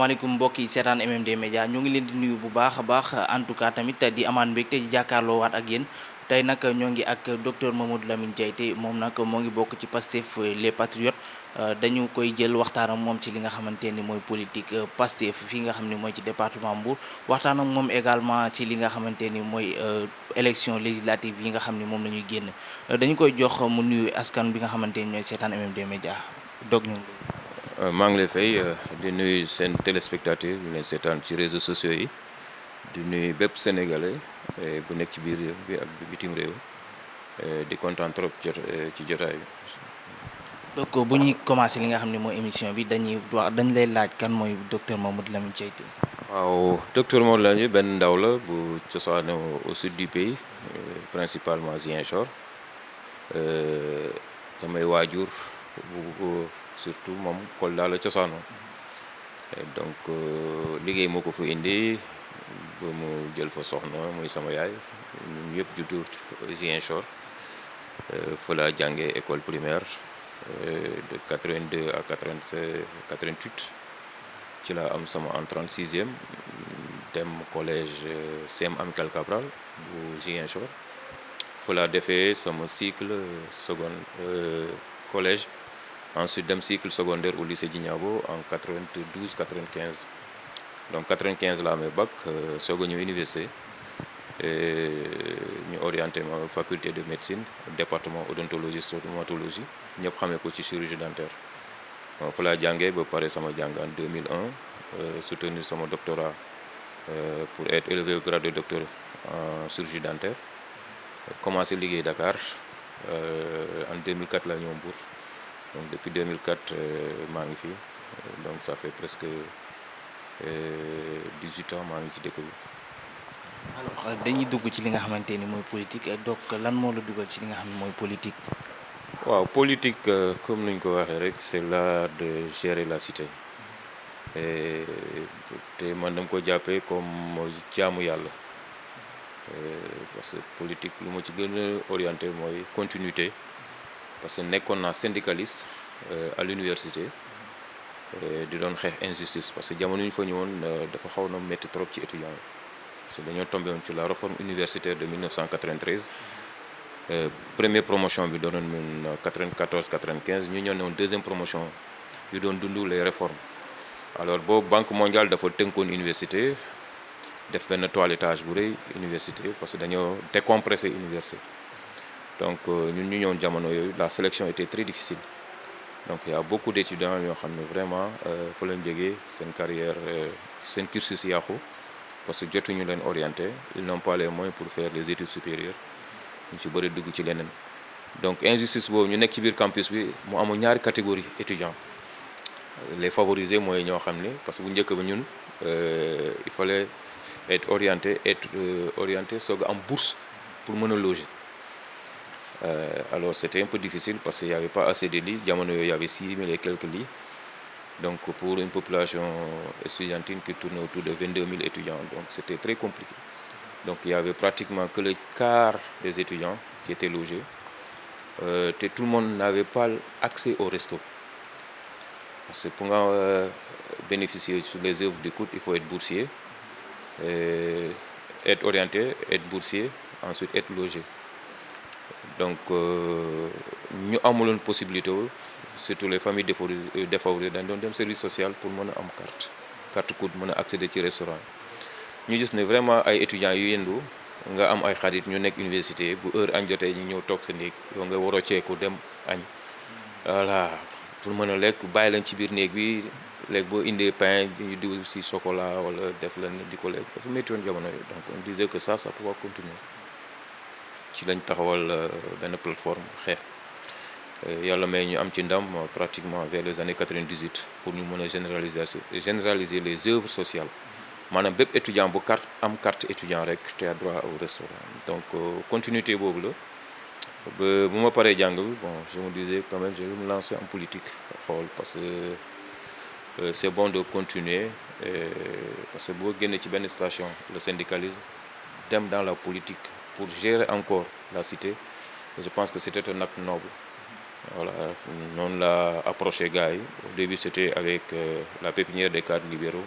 asalaamaaleykum mbokk yi seetaan MMD Média ñoo ngi leen di nuyu bu baax a baax en tout cas tamit di amaan mbégte di jàkkaarloo waat ak yéen tey nag ñoo ngi ak docteur Mamadou Lamine Diayte moom nag moo ngi bokk ci Pastef les Patriotes dañu koy jël waxtaan ak moom ci li nga xamante ni mooy politique Pastef fii nga xam ne mooy ci département Mbour waxtaan ak moom également ci li nga xamante ni mooy élection législative yi nga xam ni moom la ñuy génn dañu koy jox mu nuyu askan bi nga xamante ni ñooy seetaan MMD Média dog ñu maa ngi lay fay di nuyu seen téléspectateur yu leen seetaan ci réseaux sociaux yi di nuyu bépp sénégalais bu nekk ci biir réew bi ak bitim réew di kontaan trop ci jotaay bi. donc bu ñuy commencé li nga xam ne mooy émission bi dañ lay laaj kan mooy docteur Mamadou Lamine Diayte. waaw docteur Mamadou Lamine benn ndaw la bu cosaanoo au sud du pays principalement Ziguinchor samay waajur bu surtout moom Kolda la cosaanoo donc liggéey moo ko fa indi ba mu jël fa soxna muy sama yaay ñun yëpp juddu Ziguinchor fa laa jàngee école primaire de 82 à 88 ci laa am sama entrée en 6e dem collège CM Amical Cabral bu Ziguinchor fa laa defee sama cycle collège. Ensuite dem cycle secondaire au lycée Djignabo en 92 95 donc 95 la amee bac soog a ñëw université ñu orienté ma faculté de médecine département odontologie stomatologie ñëpp xamee ko ci chirurgie dentaire fa laa jàngee ba pare sama jàng en 2001 soutenir sama doctorat pour être élevé au grade de docteur en chirurgie dentaire commencé liggéey Dakar en 2004 la ñëw Mbour. Donc depuis 2004 maa ngi fi donc ça fait presque 18 ans maa ngi ci dëkk bi. alors dañuy dugg ci li nga xamante ni mooy politique donc lan moo la dugal ci li nga xam ne mooy politique. waaw politique comme ni ñu ko waxee rek c'est l'art de gérer la cité te man dama ko jàppee comme jaamu yàlla parce que politique lu ma ci gën a orienté mooy continuité. parce que nekkoon naa syndicaliste à l'université di doon xeex injustice parce que jamono ñu fa ñëwoon dafa xaw na métti trop ci étudiants yi parce que dañoo tombé woon ci la réforme universitaire de 1993 première promotion bi doonoon ñun 94 95 ñu ñëw ne woon deuxième promotion yu doon dund les réformes alors boobu Banque mondiale dafa tënkoon université def benn toilettage bu rëy université parce que dañoo décompressé université. Donc ñun ñu ñëwoon jamono yooyu la sélection était très difficile donc il y a beaucoup d'étudiants yoo xam ne vraiment fa lañ jógee seen carrière seen cursus yàqu parce que jotuñu leen orienté ils n'ont pas les moyens pour faire les études supérieures ñu ci bëri dugg ci leneen donc injustice boobu ñu nekk ci biir campus bi mu amul ñaari catégorie étudiants les favorisés mooy ñoo xam ne parce que bu njëkk ba ñun il fallait être orienté soog a am bourse pour mën a loger. Alors c'était un peu difficile parce qu'il n'y avait pas assez de lits. Jamono yooyu il y avait 6000 et quelques lits. Donc pour une population estudiantine qui tournait autour de 22 000 étudiants, donc c'était très compliqué. Donc il y avait pratiquement que le quart des étudiants qui étaient logés. Tout le monde n'avait pas accès au resto. Parce que pour bénéficier sur les œuvres d'écoute, il faut être boursier, être orienté, être boursier, ensuite être logé. Donc ñu amuloon possibilité surtout les familles défavorisées dañ doon dem service social pour mën a am carte coude mën a accéder ci restaurant ñu gis ne vraiment ay étudiants yu yendu nga am ay xarit ñu nekk université bu heure añ jotee ñu ñëw toog sa néeg yow nga waroo ceeku dem añ voilà pour mën a lekk bàyyi lañ ci biir néeg bi léegi boo indee pain ñu diw ci chocolat wala def la di ko lekk dafa métti woon jamono yi donc on disait que ça peut pas continuer ci lañ taxawal benn plateforme xeex yàlla may ñu am ci ndam pratiquement vers les années 98 pour ñu mën a généraliser les œuvres sociales maanaam bépp étudiant bu carte étudiant rek te a droit au restaurant donc continuité boobu la ba bu ma paree jàng bi bon je me disais quand même je vais me lancer en politique xool parce que c'est bon de continuer parce que boo génnee ci benn station le syndicalisme dem dans la politique pour gérer encore la cité je pense que c'était un acte noble Voilà, non l'a approché gars yi. Au début c'était avec la pépinière des cadres libéraux.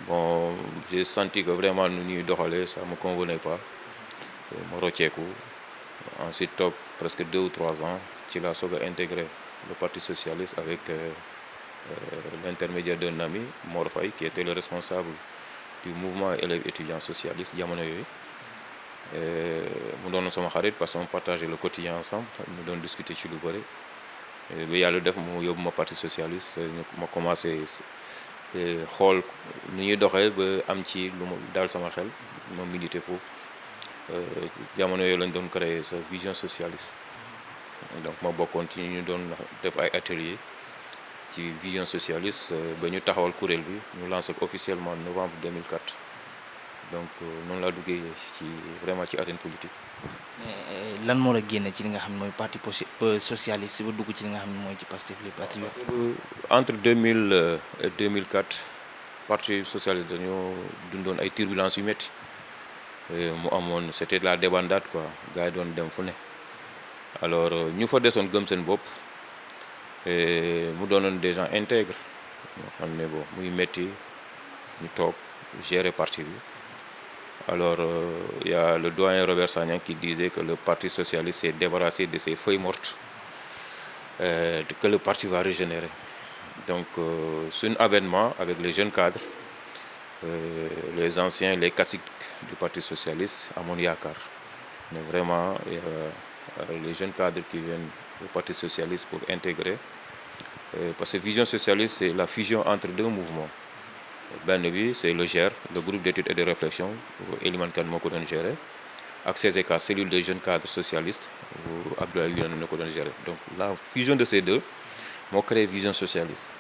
Bon, j'ai senti que vraiment nu ñuy doxalee ça me convenait pas. Ma rocceeku ensuite toog presque 2 ou 3 ans ci laa soog a intégré le parti socialiste avec l'intermédiaire d'un ami, Mor Faye, qui était le responsable du mouvement élèves étudiants socialistes jamono yooyu. Mu doon sama xarit parce qu'on partageait le quotidien ensemble ñu doon discuter ci lu bëri ba yàlla def mu yóbbu ma parti socialiste ma commencé xool nu ñuy doxee ba am ci lu ma daal sama xel ma milité foofu jamono yooyu lañ doon créer sa vision socialiste donc ma bokkoon ci ñu doon def ay atelier ci vision socialiste ba ñu taxawal kuréel bi ñu lancé ko officiellement en novembre 2004 donc noonu laa duggee ci vraiment ci arène politique. mais lan moo la génne ci li nga xam ne mooy parti socialiste ba dugg ci li nga xam ne mooy ci Pastef les Patriotes. Entre 2000 et 2004 parti socialiste dañoo dundoon ay turbulences yu métti mu amoon c'était de la débandade quoi gars yi doon dem fu ne alors ñu fa desoon gëm seen bopp mu doonoon des gens intègres ñoo xam ne bon muy métti ñu toog gérer parti bi. Alors, il y a le doyen Robert Sagnan qui disait que le Parti socialiste s'est débarrassé de ses feuilles mortes, que le parti va régénérer. Donc, c'est un avènement avec les jeunes cadres, les anciens, les classiques du Parti socialiste à Yaakaar. Mais vraiment, les jeunes cadres qui viennent du Parti socialiste pour intégrer. Parce que Vision socialiste, c'est la fusion entre deux mouvements. benn bi c'est le GER, le groupe d'études et de réflexion Elimane Kane moo ko doon gérer ak CZK, cellule des jeunes cadres socialistes Abdoulaye Wilane moo ko doon gérer. Donc la fusion de ces deux moo créé Vision socialiste.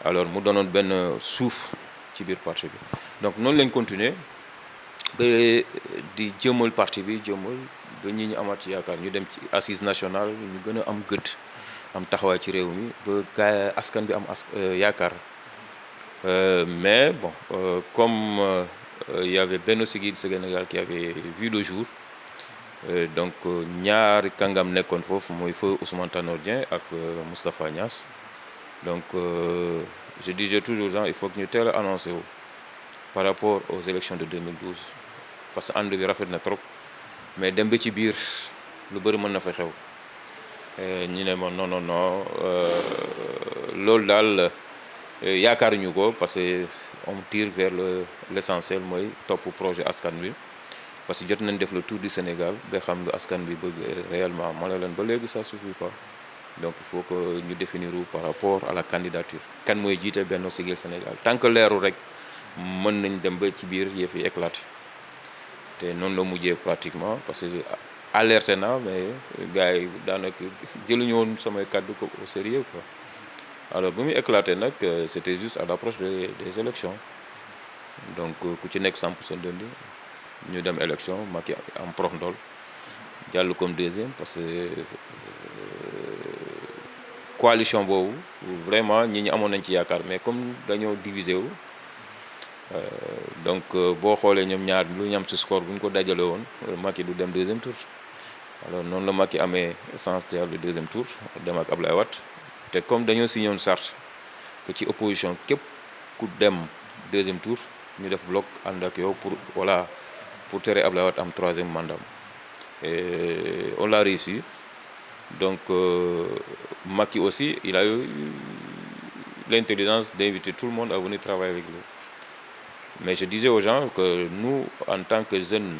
Alors mu doonoon benn suuf ci biir parti bi donc noonu lañ continuer ba di jëmal parti bi jëmal ba ñi ñu amaat yaakaar ñu dem ci assise nationale ñu gën a am gët am taxawaay ci réew mi ba gaay askan bi am yaakaar. Mais bon, comme il y avait Benno Siggil Sénégal qui avait vu le jour, donc ñaari kàngam nekkoon foofu mooy feu Ousmane Tanor Dieng ak Moustapha Niasse. Donc je disais toujours gens il faut que ñu teel a annoncé wu par rapport aux élections de 2012 parce que ànd bi rafet na trop mais dem ba ci biir lu bëri mën na fa xew ñu ne ma non non non loolu daal. Yaakaaruñu ko parce que on tire vers l'essentiel mooy topp projet askan bi parce que jot nañ def le tour du Sénégal ba xam lu askan bi bëgg réellement ma ne leen ba léegi ça suffit pas donc il faut que ñu définir par rapport à la candidature kan mooy jiite Benno Siggil Sénégal tant que leeru rek mën nañ dem ba ci biir yëf yi éclaté te noonu la mujjee pratiquement parce que alerté na mais gars yi daanaka jëluñu woon samay kàddu ko au sérieux quoi. Alors bu muy éclaté nag c'était juste à l'approche des élections donc ku ci nekk 100% dëndi ñu dem élection Macky am prox ndol jàll comme deuxième parce que coalition boobu vraiment ñi ñu amoon nañ ci yaakaar mais comme dañoo divisé wu donc boo xoolee ñoom ñaar lu ñu am ci score bu ñu ko dajale woon Macky du dem deuxième tour alors noonu la Macky amee chance de le deuxième tour dem ak Ablaye Wade te comme dañoo signé woon charte que ci opposition képp ku dem deuxième tour ñu def bloc ànd ak yow pour voilà pour tere Ablaye Wade am troisième mandat et on l'a réussi donc Macky aussi il a eu l'intelligence d'inviter tout le monde à venir travailler avec lui mais je disais aux gens que nous en tant que jeunes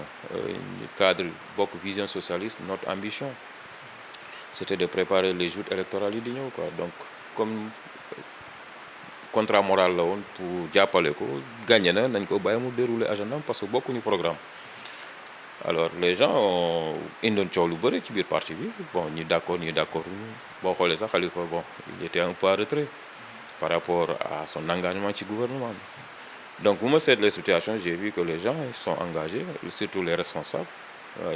cadres bokk vision socialiste notre ambition c'était de préparer les joutes électorales yi di ñëw quoi donc comme contrat moral la woon pour jàppale ko gagné na nañ ko bàyyi mu dérouler agenda parce que bokkuñu programme alors les gens ont indoon coow lu bëri ci biir parti bi bon ñi d'accord boo xoolee sax Khalifa bon il était un peu en retrait par rapport à son engagement ci gouvernement bi donc bu ma seet les situations j'ai vu que les gens sont engagés surtout les responsables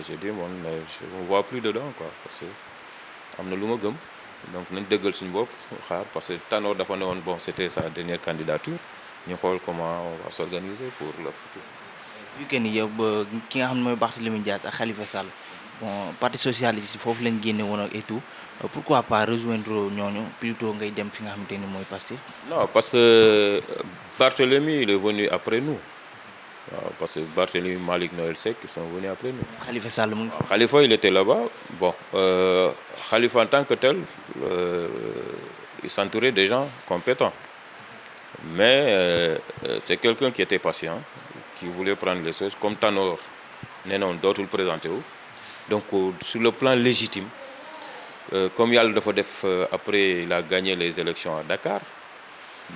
j'ai dit bon je ne vois plus dedans quoi parce que am na lu ma gëm donc nañ dëggal suñu bopp xaar parce que Tanor dafa ne woon bon c'était sa dernière candidature ñu xool comment on va s'organiser pour le futur. vu que ni yow ba ki nga xam ne mooy Barthélémy Dias ak Khalifa Sall bon parti socialiste foofu lañ génne woon ak et tout pourquoi pas rejoindre ñooñu plutôt ngay dem fi nga xamante ni mooy Pastef. Non, parce que Barthélemy il est venu après nous. Parce que Barthélemy, Malick, Noël Seck, ils sont venus après nous. Khalifa Sall mu ngi fi. Khalifa, il était là-bas. Bon, Khalifa en tant que tel, il s'entourait des gens compétents. Mais c'est quelqu'un qui était patient, qui voulait prendre les choses comme Tanor. Non, d'autres le présenter. Donc, sur le plan légitime, comme Yal Def après il a gagné les élections à Dakar,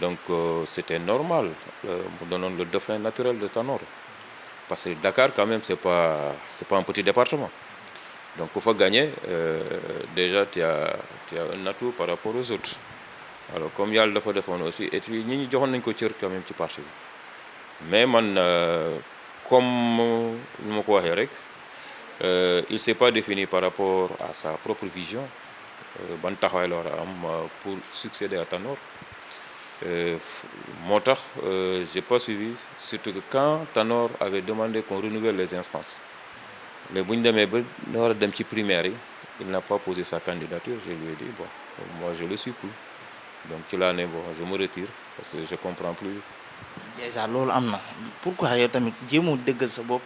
donc c'était normal, nous donnons le dauphin naturel de Tanor. Parce que Dakar, quand même, c'est pas un petit département. Donc, il faut gagner, déjà, tu as un atout par rapport aux autres. Alors, comme il y a le défendre aussi, et puis, nous avons un coach quand même qui parti. Mais, comme nous m'avons dit, il ne s'est pas défini par rapport à sa propre vision pour succéder à Tanor. Je n'ai pas suivi, surtout que quand Tanor avait demandé qu'on renouvelle les instances, le primaire, il n'a pas posé sa candidature. Je lui ai dit, bon, moi je le suis plus. Donc tu l'as bon, je me retire parce que je ne comprends plus. Déjà, loolu am na pourquoi yow tamit jéemoo dëggal sa bopp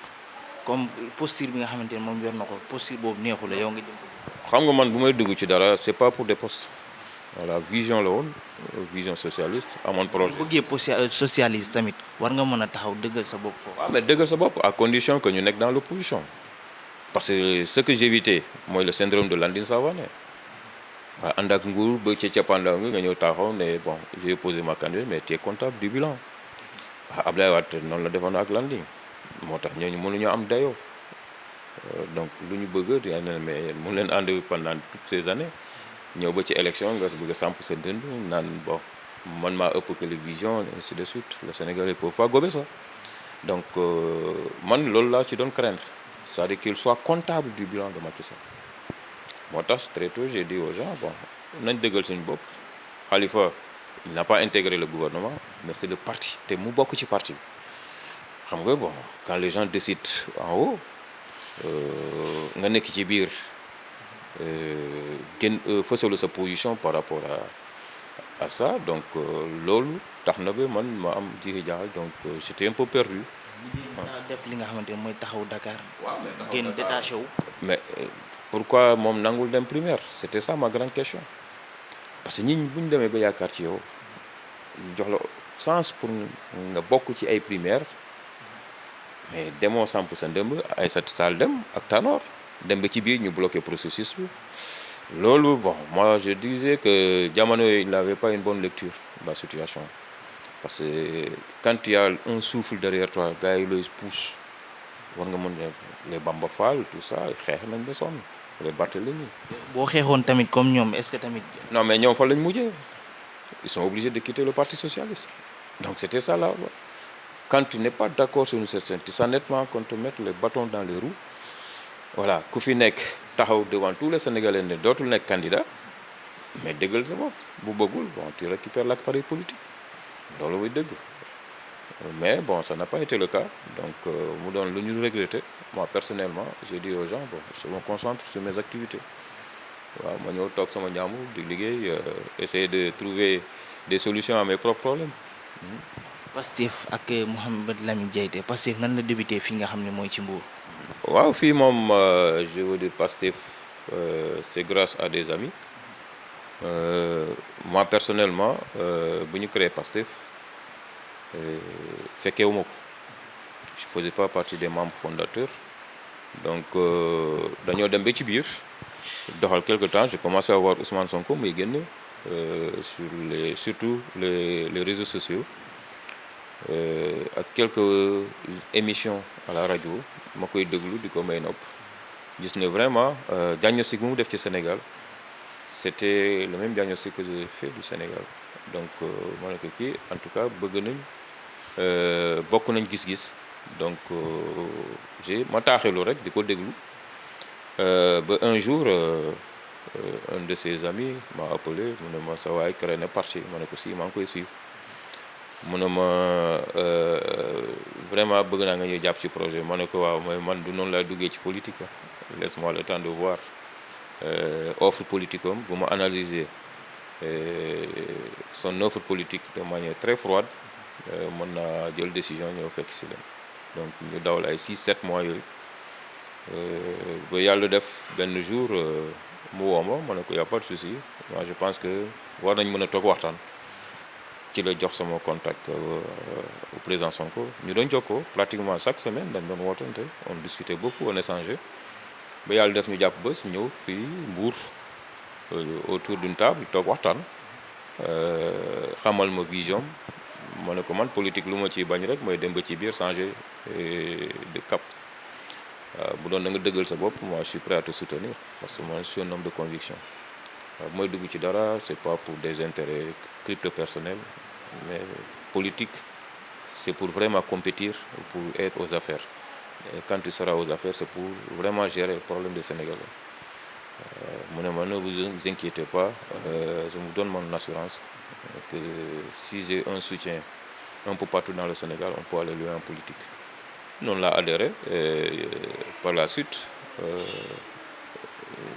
comme posture bi nga xamante ne moom yor na ko posture boobu neexu la yow nga jëm ko. xam nga man bu may dugg ci dara c'est pas pour des postes. Voilà, vision la woon vision socialiste amoon projet. bu bëggee socialiste tamit war nga mën a taxaw dëggal sa bopp foofu. waaw mais dëggal sa bopp à condition que ñu nekk dans l'opposition. Parce que ce que j'évitais mooy le syndrome de Landing Savané. waaw ànd ak nguur ba ca cappaandaw nga ñëw taxaw ne bon j'ai posé ma candidature mais tu es comptable du bilan. waaw Abdoulaye Wade noonu la defoon ak Landing moo tax ñooñu mënuñoo am dayoo donc lu ñu bëgg di mais mu leen ànd pendant toutes ces années. ñëw ba ci élection nga bëgg a samp sa dënd naan bon man maa ëpp que les visions ainsi de suite le Sénégalais ne peut pas gober ça donc man loolu laa ci doon craindre c'est-à-dire qu'il soit comptable du bilan de Macky Sall moo tax très tôt j'ai dit aux gens bon nañ dëggal suñu bopp Khalifa il n'a pas intégré le gouvernement mais c'est le parti te mu bokk ci parti bi xam nga bon quand les gens décident en haut nga nekk ci biir gën fësalu sa position par rapport à ça donc loolu tax na ba man ma am jiixi jaaxal donc j'étais un peu perdu. def li nga xamante ne mooy taxaw Dakar. waaw génn détaché wu. mais pourquoi moom nangul dem primaire c'était ça ma grande question parce que ñi bu ñu demee ba yaakaar ci yow jox la sens pour nga bokk ci ay primaire mais demoo samp sa ndëmb ay sa taal dem ak Tanor. dem ba ci biir ñu bloqué processus bi loolu bon moi je disais que jamono il n'avait pas une bonne lecture de la situation parce que quand il y a un souffle derrière toi gars yi lay pousse war nga mën les Bamba Fall tout ça xeex nañ ba sonn les Barthélemy. boo xeexoon tamit comme ñoom est-ce que tamit. non mais ñoom fa lañ mujjee ils sont obligés de quitter le parti socialiste donc c'était ça là quand tu n'es pas d'accord sur une certaine tu sens nettement qu'on te mette les bâtons dans les roues. Voilà ku fi nekk taxaw devant tous les Sénégalais ne dootul nekk candidat mais dëggal sa bopp bu bëggul bon tu récupères l'appareil politique loolu mooy dëgg mais bon ça n'a pas été le cas donc mu doon lu ñu regretter moi personnellement j'ai dit aux gens bon je me concentre sur mes activités waaw ma ñëw toog sama njàmbur di liggéey essayer de trouver des solutions à mes propres problèmes. Pastef ak Mouhamed Lamine Diaité Pastef nan la débuté fi nga xam ne mooy ci Mbour. waaw fii moom je veux dire Pastef c'est grâce à des amis moi personnellement bu ñu créé Pastef fekkeewuma ko je faisais pas partie des membres fondateurs donc dañoo dem ba ci biir doxal quelque temps j'ai commencé à voir Ousmane Sonko muy génn surtout les réseaux sociaux ak quelques émissions à la radio ma koy déglu di ko may nopp gis ne vraiment diagnostic mu def ci Sénégal c'était le même diagnostic que j'ai fait du Sénégal donc ma ne ko kii en tout cas bëgg nañ bokk nañ gis-gis donc ma taaxelu rek di ko déglu ba un jour un de ses amis m'a appelé mu ne ma sa waay créé na parti ma ne ko si maa ngi koy suivre mu ne ma vraiment bëgg naa nga ñuy jàpp ci projet ma ne ko waaw mooy man du noonu laa duggee ci politique laisse-moi le temps de voir offre politique am bu ma analyser son offre politique de manière très froide mën naa jël décision ñëw fekk si leen donc ñu dawal ay 6-7 mois yooyu ba yàlla def benn jour mu woo ma ne ko y a pas de souci moi je pense que war nañ mën a toog waxtaan ci la jox sama contact au président Sonko ñu doon jokkoo pratiquement chaque semaine dañ doon wootante on discutait beaucoup on échangeait ba yàlla def ñu jàpp bés ñëw fii Mbour autour d'une table toog waxtaan xamal ma vision ma ne ko man politique lu ma ciy bañ rek mooy dem ba ci biir changer de cap bu doon da nga dëggal sa bopp moi je suis prêt à te soutenir parce que moi je suis un homme de conviction mooy dugg ci dara c'est pas pour des intérêts crypto-personnels mais politique c'est pour vraiment compétir pour être aux affaires et quand tu seras aux affaires c'est pour vraiment gérer le problème des Sénégalais mu ne ma ne vous inquiétez pas je vous donne mon assurance que si j'ai un soutien un peu partout dans le Sénégal on peut aller loin en politique noonu laa adhéré par la suite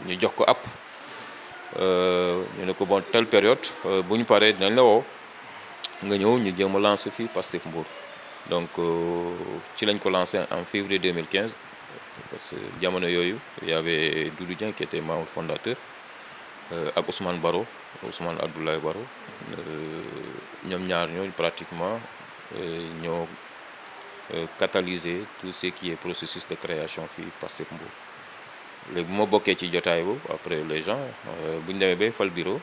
ñu jox ko app ñu ne ko bon telle période bu ñu paree dinañ la woo nga ñëw ñu jéem a lancé fii Pastef Mbour donc ci lañ ko lancé en février 2015 parce que jamono yooyu il y avait Doudou Dieng qui était membre fondateur ak Ousmane Abdoulaye Baro ñoom ñaar ñooñu pratiquement ñoo catalyser tout ce qui est processus de création fii Pastef Mbour léegi bu ma bokkee ci jotaay boobu après les gens bu ñu demee ba fal bureau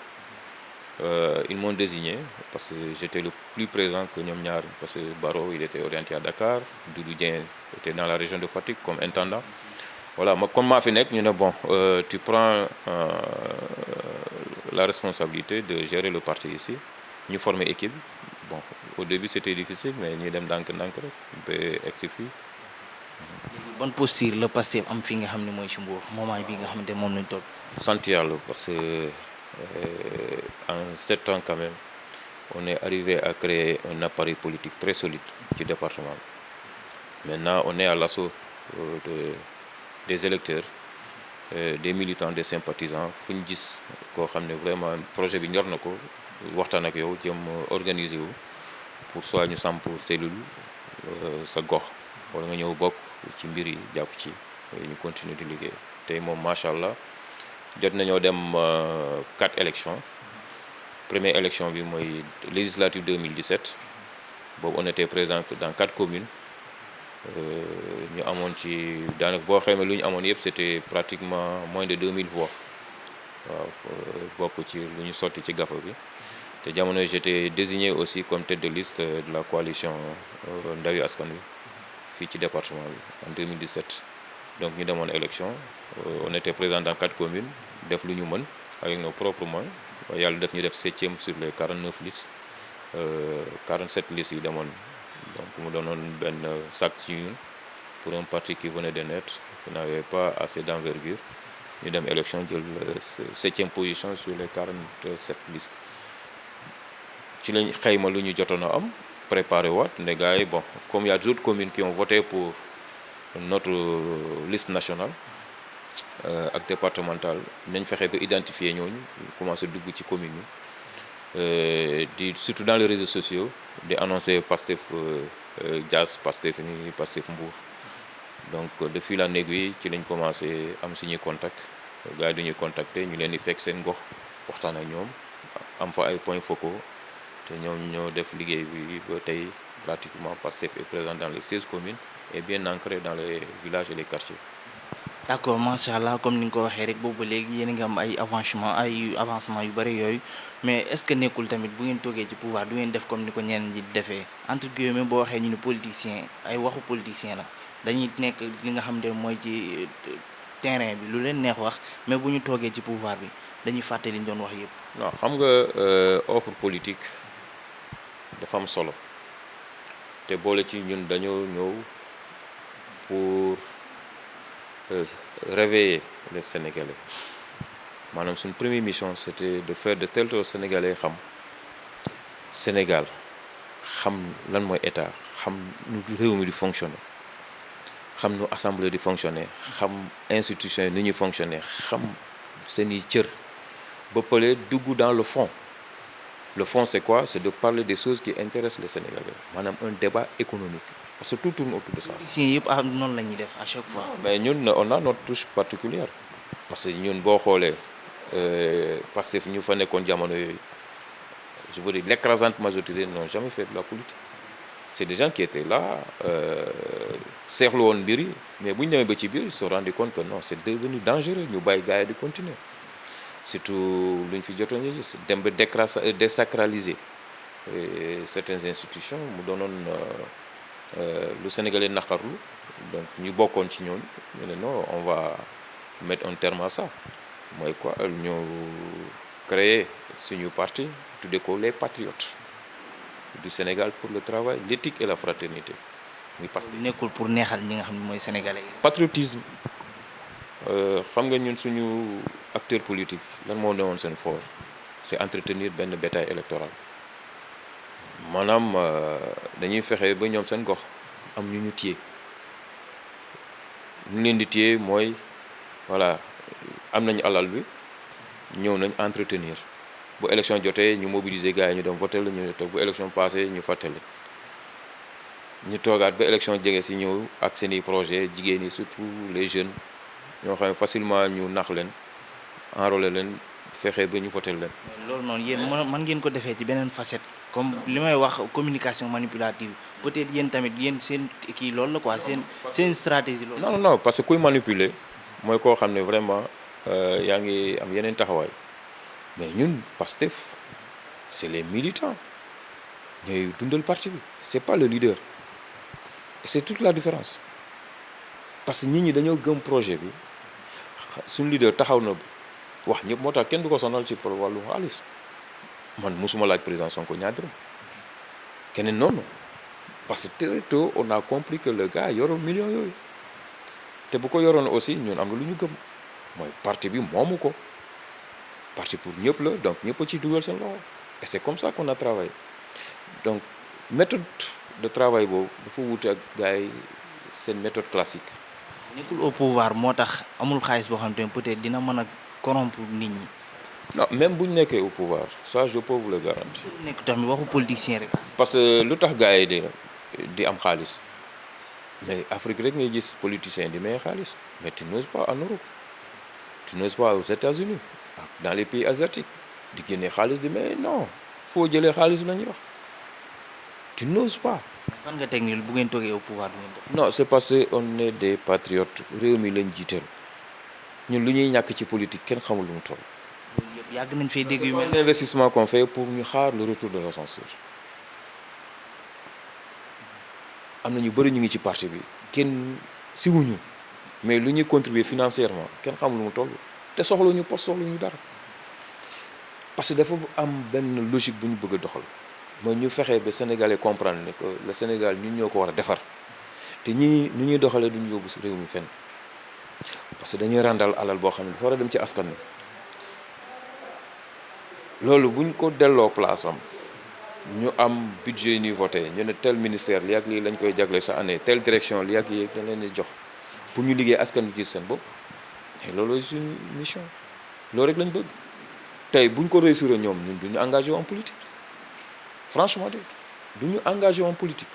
ils m'ont désigné parce que j'étais le plus présent que ñoom ñaar parce que Baro il était orienté à Dakar Doudou Dieng était dans la région de Fatick comme intendant voilà ma comme maa fi nekk ñu ne bon tu prends la responsabilité de gérer le parti ici ñu former équipe bon au début c'était difficile mais ñuy dem ndànk-ndànk rek ba egsi fii. ban posture la Pastef am fi nga xam ne mooy ci Mbour moment bi nga xamante moom lañ toog. sant yàlla parce que en 7 ans quand même on est arrivé à créer un appareil politique très solide ci département bi maintenant on est à l'assaut des électeurs des militants des sympathisants fu ñu gis koo xam ne vraiment projet bi ñor na ko waxtaan ak yow jëm organiser wu pour soit ñu samp cellule sa gox wala nga ñëw bokk ci mbir yi jàpp ci ñu continuer di liggéey tey moom macha allah jot nañoo dem 4 élections première élection bi mooy législative 2017 boobu on était présent dans 4 communes ñu amoon ci daanaka boo xamee lu ñu amoon yëpp c'était pratiquement moins de 2000 voix waaw bokk ci lu ñu sotti ci gafa bi te jamono j'étais désigné aussi comme tête de liste de la coalition Ndawi Askan Wi fii ci département bi en 2017 donc ñu demoon élection on était présent dans 4 communes def lu ñu mën avec nos propres moyens yàlla def ñu def 7e sur les 49 listes 47 listes yu demoon donc mu doonoon benn sac ci ñun pour un parti qui venait de naître qui n'avait pas assez d'envergure ñu dem élection jël 7e position sur les 47 listes ci lañ xayma lu ñu jotoon a am préparé waat ne gars yi bon comme il y a d'autres communes qui ont voté pour notre liste nationale ak départementale nañ fexe ba identifier ñooñu commencé dugg ci commune yi di surtout dans les réseaux sociaux di annoncer Pastef Diass Pastef ni Pastef Mbour donc de fil en aiguille ci lañ commencé am suñuy contact gars yi dañuy contacter ñu leen di fekk seen gox waxtaan ak ñoom am fa ay points focaux te ñoom ñoo def liggéey bi ba tey pratiquement Pastef est présent dans les 16 communes et bien ancré dans les villages et les quartiers. d'accord macha allah comme ni nga ko waxee rek boobu ba léegi yéen a ngi am ay avancement yu bëri yooyu mais est-ce que nekkul tamit bu ngeen toogee ci pouvoir du ngeen def comme ni ko ñeneen ñi defee entre guillemets boo waxee ñu ne politicien ay waxu politicien la dañuy nekk li nga xam ne mooy ci terrain bi lu leen neex wax mais bu ñu toogee ci pouvoir bi dañuy fàtte li ñu doon wax yépp. non xam nga offre politique dafa am solo te boole ci ñun dañoo ñëw pour réveiller les Sénégalais maanaam suñ première mission c'était de faire de telle sorte Sénégalais xam Sénégal xam lan mooy état xam nu réew mi di fonctionner xam nu assemblée di fonctionner xam institution yi ni ñuy fonctionner xam seeni cër ba pare dugg dans le fond. Le fond c'est quoi? C'est de parler des choses qui intéressent les Sénégalais maanaam un débat économique parce que tout tourne autour de ça. politiciens yëpp noonu la ñuy def à chaque fois. Mais ñun on a notre touche particulière parce que ñun boo xoolee Pastef ñu fa nekkoon jamono yooyu je veux dire l'écrasante majorité n'ont jamais fait de la politique. C'est des gens qui étaient là seexlu woon mbir yi mais bu ñu demee ba ci biir ils se sont rendu compte que non c'est devenu dangereux ñu bàyyi gars yi di continuer surtout lu ñu fi jotoon ñu gis dem ba désacraliser certaines institutions mu doonoon lu Sénégalais naqarlu donc ñu bokkoon ci ñoom ñu ne non on va mettre un terme à ça mooy quoi ñu créer suñu parti tuddee ko les patriotes du Sénégal pour le travail l'éthique et la fraternité muy parce que nekkul pour neexal ñi nga xam ne mooy sénégalais yi. patriotisme xam nga ñun suñu acteur politique lan moo newoon seen fort c'est entretenir benn bétail électoral maanaam dañuy fexe ba ñoom seen gox am ñu ñu téye ñu leen di téye mooy voilà am nañu alal bi ñëw nañ entretenir bu élection jotee ñu mobiliser gars yi ñu dem voter la ñu toog bu élection passé ñu fàttali ñu toogaat ba élection jege si ñëw ak seeni projet jigéen ñi surtout les jeunes ñoo xam ne facilement ñu nax leen enrôler leen fexe ba ñu voter leen. loolu noonu yéen mën ngeen ko defee ci beneen facette comme li may wax communication manipulative peut-être yéen tamit yéen seen kii loolu la quoi seen stratégie loolu. non non parce que kuy manipuler mooy koo xam ne vraiment yaa ngi am yeneen taxawaay. Mais ñun Pastef c'est les militants ñooy dundal parti bi c'est pas le leader et c'est toute la différence parce que nit ñi dañoo gëm projet bi suñu leader taxaw na wax ñëpp moo tax kenn du ko sonal ci pour wàllu xaalis man mosuma laaj président Sonko ñaar dërëm keneen noonu parce que très tôt on a compris que le gars yoroon millions yooyu te bu ko yoroon aussi ñun am na lu ñu gëm mooy parti bi moomu ko. Parti pour ñëpp la donc ñëpp a ci dugal seen loxo et c'est comme ça qu'on a travaillé donc méthode de travail boobu dafa wuute ak gars yi seen méthode classique. nekkul au pouvoir moo tax amul xaalis boo xam te ne peut-être dina mën a corrompre nit ñi. non même bu ñu nekkee au pouvoir ça je peux vous le garantir. nekk tamit waxu politicien rek. parce que lu tax gars yi di am xaalis mais Afrique rek ngay gis politicien di may xaalis mais tu n'oses pas en Europe tu n'oses pas aux États-Unis dans les pays asiatiques di génne xaalis di mais non foo jëlee xaalis la ñuy wax tu n'oses pas. fan nga teg nii bu ngeen toogee au pouvoir du ngeen def. non c'est parce que on est des patriotes réew mi lañ jiital ñun lu ñuy ñàkk ci politique kenn xamul lu mu toll. loolu yëpp yàgg nañ fee dégg yu mel. investissement qu'on fait pour ñu xaar le retour de l'ascenseur am na ñu bëri ñu ngi ci parti bi kenn siwuñu mais lu ñuy contribuer financièrement kenn xamul lu mu toll. te soxluñu poste soxluñu dara parce que dafa am benn logique bu ñu bëgg a doxal mooy ñu fexe ba sénégalais comprendre ne que le Sénégal ñun ñoo ko war a defar te ñi ñu ñuy doxalee duñu yóbbu si réew mi fenn parce que dañuy randal alal boo xam ne dafa war a dem ci askan wi loolu buñ ko delloo place am ñu am budget yi ñuy voté ñu ne tel ministère lii ak lii lañ koy jagle sa année telle direction lii ak lii dañ leen di jox pour ñu liggéey askan wi ci seen bopp. et loolu suñu mission loolu rek lañ bëgg tey buñ ko réussir ñoom ñun duñu engagé en politique franchement duñu engagé en politique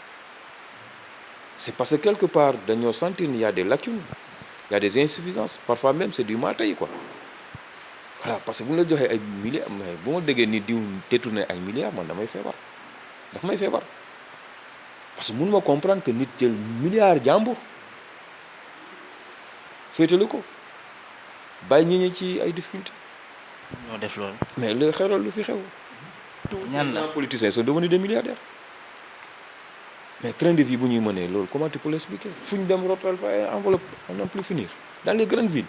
c'est parce que quelque part dañoo sentir ni y a des lacunes y a des insuffisances parfois même c'est du mal tey quoi voilà parce que bu ñu la joxee ay milliards mais bu ma déggee ni diw détourné ay milliards man damay feebar daf may feebar parce que mënuma comprendre que nit jël milliards jàmbur féetale ko bàyyi ñi ñi ci ay difficultés. ñoo def loolu. mais lu xew lu fi xew. ñan la tous les politiciens sont devenus des milliardaires. mais train de vie bu ñuy mënee loolu comment tu peux l'expliquer fu ñu dem rotal fa ay enveloppe on n'en plus finir dans les grandes villes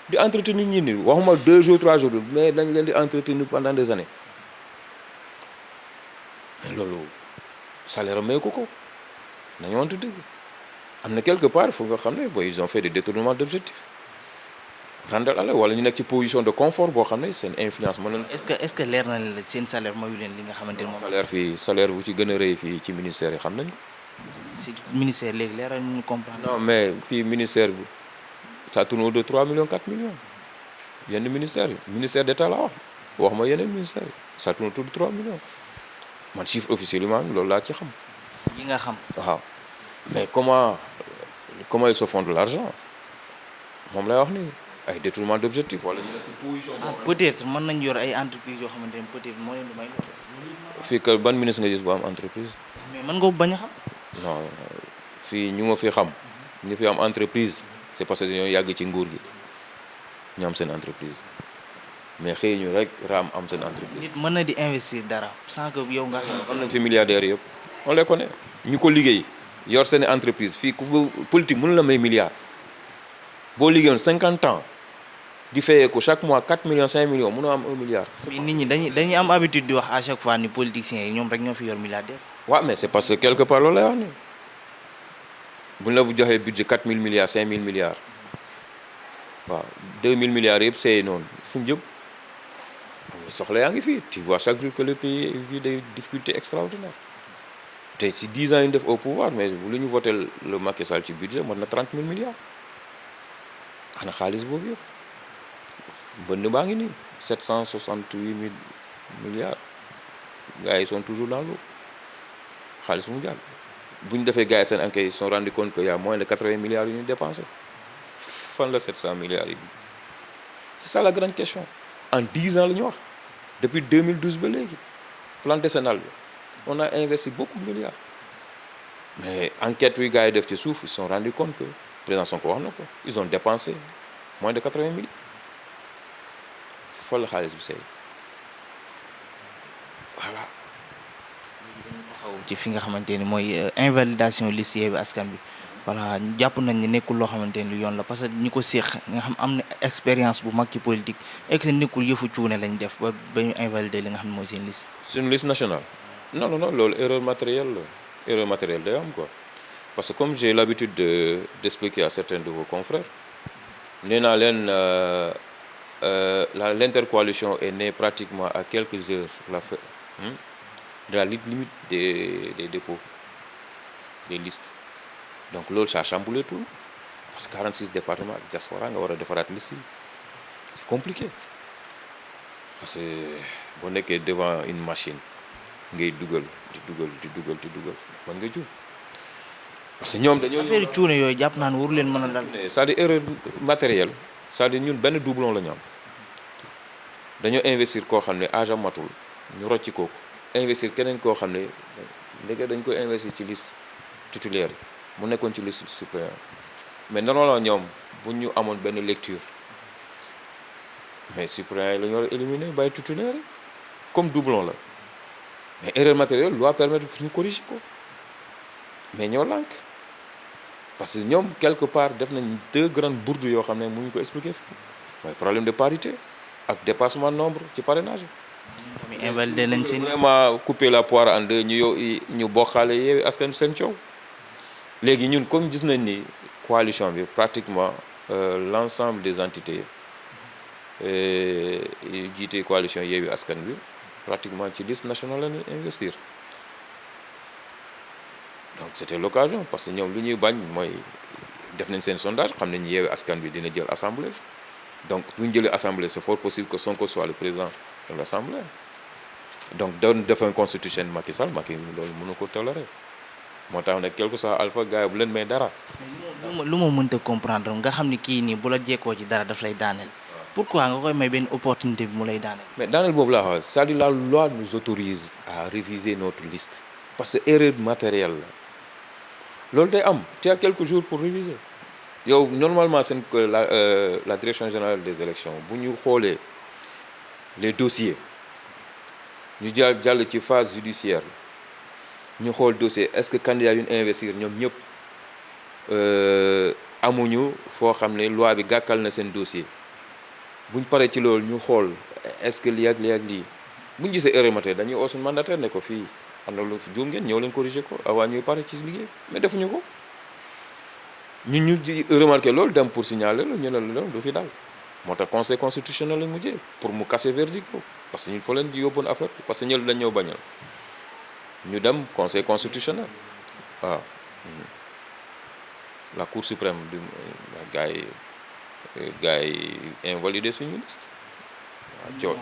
di entretenir ñi ni waxuma 2 jours 3 jours mais dañ leen di entretenir pendant des années mais loolu salaire may ko nañu wante dëgg am na quelque part fu nga xam ne booy ils ont fait des détournements d'objectifs randal ala wala ñu nekk ci position de confort boo xam ne seen influence mën na. est-ce que leer na leen seen salaire mayu leen li nga xamante ne moom. salaire bu ci gën a rëy fii ci ministère yi xam nañ ko si ministère léegi leeral ñu comprendre. non mais fii ministère bi ça tourne autour de 3 millions 4 millions yenn ministère d'état la wax ma yeneen ministère ça tourne autour de 3 millions man chiffre officiel yi maanaam loolu laa ci xam. yi nga xam. waaw mais comment ils se font de l'argent moom lay wax ni ay détournement d'objectif wala ñu nekk position. peut-être mën nañ yor ay entreprises yoo xamante ne peut-être moo leen di may loolu. fii que ban ministre nga gis bu am entreprise. mais mën nga bañ a xam. non fii ñu ma fi xam ñu fi am entreprise c'est parce que dañoo yàgg ci nguur gi ñu am seen entreprise mais xëy ñu rek raam am seen entreprise. nit mën na di investir dara sans que yow nga xam. am nañ fi milliardaires yëpp on les connaît ñu ko liggéey yor seen entreprise fii ku politique mënu la may milliard boo liggéeyoon 50 ans di fayee ko chaque mois 4 millions 5 millions mënoo am 1 milliard. mais nit ñi dañuy am habitude di wax à chaque fois ni politiciens yi ñoom rek ñoo fi yor milliardaire. waaw mais c'est parce que quelque part loolu lay wax ni bu ñu la bu joxee budget 4000 milliards 5000 milliards waaw 2000 milliards yëpp c'est noonu fu mu jëm soxla yaa ngi fii tu vois chaque jour que le pays vit des difficultés extraordinaires te ci 10 ans yu ñu def au pouvoir mais lu ñu voté le Macky Sall ci budget mën na 30 000 milliards ana xaalis boobu yëpp bënn baa ngi nii 768 000 milliards gars yi sont toujours dans l'eau xaalis mu jàll bu ñu defee gars yi seen enquête ils se sont rendu compte que y a moins de 80 milliards yu ñu dépensé fan la 700 milliards yi c'est ça la grande question en 10 ans la ñu wax depuis 2012 ba léegi plan décennal bi on a investi beaucoup de milliards mais enquête yu gars yi def ci suuf ils se sont rendu compte que président Sonko wax na ko ils ont dépensé moins de 80 milliards fa la xaalis bi sey voilà. ci fi nga xamante ni mooy invalidation liste Yewwi Askan Wi voilà jàpp nañ ne nekkul loo xamante ni lu yoon la parce que ñi ko séq nga xam am na expérience bu mag ci politique et que nekkul yëfu cuune lañ def ba ñu invalider li nga xam ne mooy seen liste. suñu liste nationale non loolu erreur matérielle la erreur matérielle day am quoi parce que comme j'ai l'habitude d'expliquer à certains de vos confrères nee naa leen l'intercoalition est née pratiquement à quelques heures de la limite des dépôts des listes donc loolu ça a chamboulé tout parce que 46 départements ak diaspora nga war a defaraat liste yi c'est compliqué parce que boo nekkee devant une machine ngay dugal mën nga jum parce que ñoom dañoo affaire cuune yooyu jàpp naa ne waru leen mën a dal. c'est-à-dire erreur matérielle c'est-à-dire ñun benn doublon la ñu am dañoo investir koo xam ne âge am matul ñu rocci kooku investir keneen koo xam ne ndeke dañ koy investir ci liste titulaire yi mu nekkoon ci liste suppléant mais normalement ñoom bu ñu amoon benn lecture mais suppléant yi la ñu war a éliminer bàyyi titulaire yi comme doublon la mais erreur matérielle loi permettre ñu corriger ko mais ñoo lànk parce que ñoom quelque part def nañ 2 grandes bourdes yoo xam ne mënuñu ko expliquer fii mooy problème de parité ak dépassement nombre ci parrainage bi. invalidé nañ seen vraiment couper la poire en deux ñu bokkaale Yewwi Askan Wi seen coow léegi ñun comme gis nañ ni coalition bi pratiquement l'ensemble des entités yu jiite coalition Yewwi Askan Wi pratiquement ci liste nationale la ñu investir donc c'était l'occasion parce que ñoom lu ñuy bañ mooy def nañ seen sondage xam nañ Yewwi Askan Wi dina jël assemblée donc bu ñu jëlee assemblée c'est fort possible que Sonko soit le président de l'assemblée donc doon defoon constitution Macky Sall Macky loolu mënu ko tolérer moo tax nag quelque soit alpha gars yi bu leen may dara. lu ma mënta comprendre nga xam ni kii nii bu la jekkoo ci dara daf lay daaneel. pourquoi nga koy may benn opportunité bi mu lay daaneel. mais daaneel boobu laa wax c'est-à-dire la loi nous autorise à réviser notre liste parce que erreur matérielle la loolu day am tu as quelques jours pour réviser yow normalement seen la direction générale des élections bu ñu xoolee les dossiers ñu jàll ci phase judiciaire ñu xool dossier est-ce que candidat yu ñu investir ñoom ñëpp amuñu foo xam ne loi bi gàkkal na seen dossier buñ paree ci loolu ñu xool est-ce que lii ak lii buñ gisee erreur matérielle dañuy oo suñu mandataire ne ko fii am na lu fi juum ngeen ñëw leen corriger ko avant ñuy pare ci liggéey mais defuñu ko ñu di remarqué loolu dem pour signaler la ñu ne la du fi daal moo tax conseil constitutionnel lañ mujjee pour mu casser verdict ko parce que ñun fa leen di yóbboon affaire parce que ñël dañ ñoo bañal ñu dem conseil constitutionnel waaw la Cour suprême du gars yi invalidé suñu liste waaw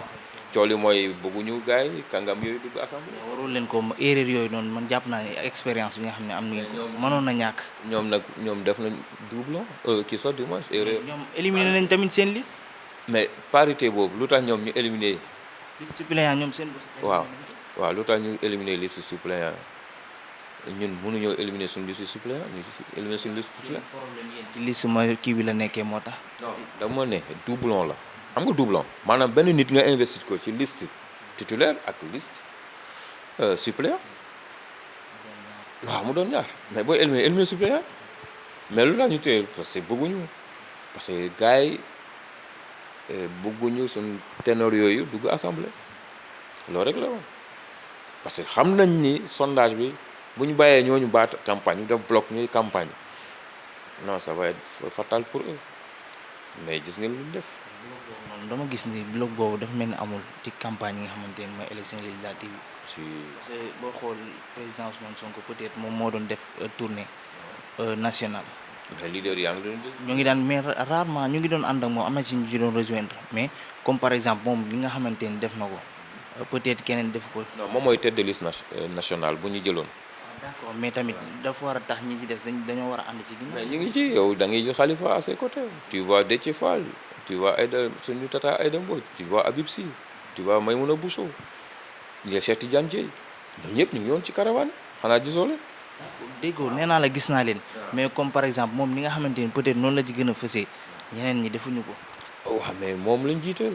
cool yi mooy bëgguñu gars yi kàngam yooyu dugg assemblée. warul leen ko erreur yooyu noonu man jàpp naa ne expérience bi nga xam ne am nañu ko mënoon na ñàkk. ñoom def nañ doublon kii sax du moins erreur. ñoom éliminé nañ tamit seen liste. mais parité boobu lu tax ñoom ñu éliminé. liste suppléant ñoom seen. waaw lu tax ñu éliminé liste suppléant ñun mënuñoo éliminer suñu liste suppléant ñu éliminer suñu liste suppléant. problème yéen ci liste mooy kii bi la nekkee moo tax. non dama ne doublon la xam nga doublon maanaam benn nit nga investir ko ci liste titulaire ak liste suppléant waaw mu doon ñaar mais booy éliminer suppléant mais lu tax ñu téye parce que bëgguñu parce que gars yi bëgguñu suñu ténor yooyu dugg assemblée loolu rek la woon parce que xam nañ ni sondage bi bu ñu bàyyee ñooñu baat campagne ñu def bloc ñuy campagne non ça va être fatal pour eux mais gis nga lu ñu def. dama gis ni bloc boobu dafa mel ni amul ci campagne yi nga xamante ne mooy élection législative yi. parce que boo xool président Ousmane Sonko peut-être moom moo doon def tournée nationale. mais leader yaa ngi doon gis. ñu ngi daan mais rarement ñu ngi doon ànd ak moom am na ci ñu ci doon rejoindre mais comme par exemple moom li nga xamante ni def na ko peut-être keneen def ko. non moom mooy tête de liste nationale bu ñu jëloon. d'accord mais tamit dafa war a tax ñi ci des dañoo war a ànd ci ginnaaw. mais ñu ngi ci yow da ngay gis Khalifa à ses côtés tu vois Déthié Fall tu vois Aïda suñu tata Aïda Mbodj tu vois Habib Sy tu vois Maïmouna Bousso il y a Cheikh Tidiane Dièye ñoom ñëpp ñu ngi woon ci caravane xanaa gisoo leen. déggoo nee naa la gis naa leen mais comme par exemple moom li nga xamante ni peut-être noonu la ci gën a fësee ñeneen ñi defuñu ko. waaw mais moom lañ jiital.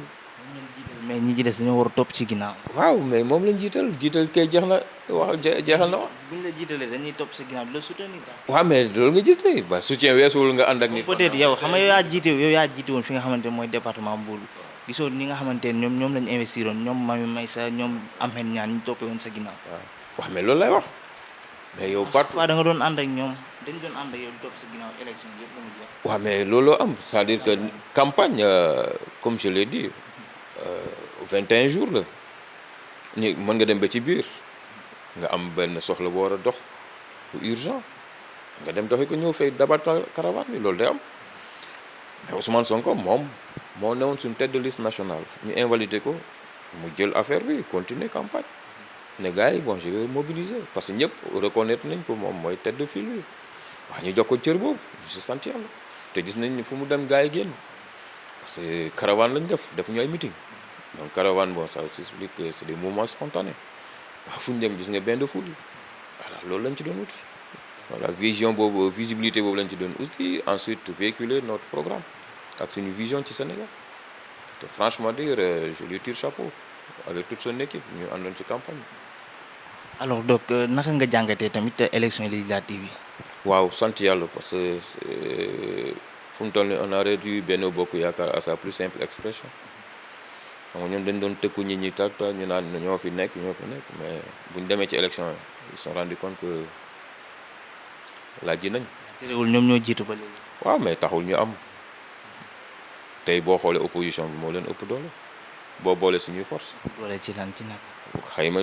mais ñi ci des dañoo war a topp ci ginnaaw. waaw mais moom lañ jiital kay jeex na wax jeexal na wax. buñ la jiitalee dañuy topp sa ginnaaw di la soutenir. waaw mais loolu nga gis ne ba soutien weesuwul nga ànd ak nit. peut-être yow xam nga yow yaa jiite woon fi nga xamante ne mooy département Mbour gisoo ñi nga xamante ne ñoom lañ investiroon ñoom Mami Maysa ñoom Ahmed Niane ñu toppee woon sa ginnaaw. waaw mais loolu lay wax. mais yow partout fois da nga doon ànd ak ñoom dañ doon ànd ak yow di topp sa ginnaaw élection yëpp ba mu jeex. waaw mais looloo am c'est-à-dire que campagne comme je l'ai dit 21 jours la ni mën nga dem ba ci biir nga am benn soxla boo war a dox bu urgent nga dem doxi ko ñëw fay dabat caravane bi loolu day am mais Ousmane Sonko moom moo newoon suñu tête de liste nationale ñu invalidé ko mu jël affaire bi continuer campagne ne gars yi bon je vais mobiliser parce que ñëpp reconnaître nañ ko moom mooy tête de file bi wax ñu jox ko cër boobu ñu si sant yàlla te gis nañ ni fu mu dem gars yi génn parce que caravane lañ def ñu ay meeting donc caravane bon ça s'explique que c'est des mouvements spontanés waaw fu ñu dem gis nga bain de foule voilà loolu lañ ci doon uti voilà vision boobu visibilité boobu lañ ci doon uti ensuite véhiculer notre programme ak suñu vision ci Sénégal te franchement dire je lui tire chapeau avec toute son équipe ñu àndoon ci campagne. alors donc naka nga jàngatee tamit élection législative yi. waaw sant yàlla parce que fu mu toll nii on a réduit Benno Bokk Yaakaar à sa plus simple expression xam nga ñoom dañ doon tëkku ñi ñi tak ñu naan ñoo fi nekk mais bu ñu demee ci élection ils se sont rendu compte que laaj ji nañ. terewul ñoom ñoo jiitu ba léegi. waaw mais taxul ñu am tey boo xoolee opposition bi moo leen ëpp doole boo boole suñuy force. doole ci lan ci nag. xayma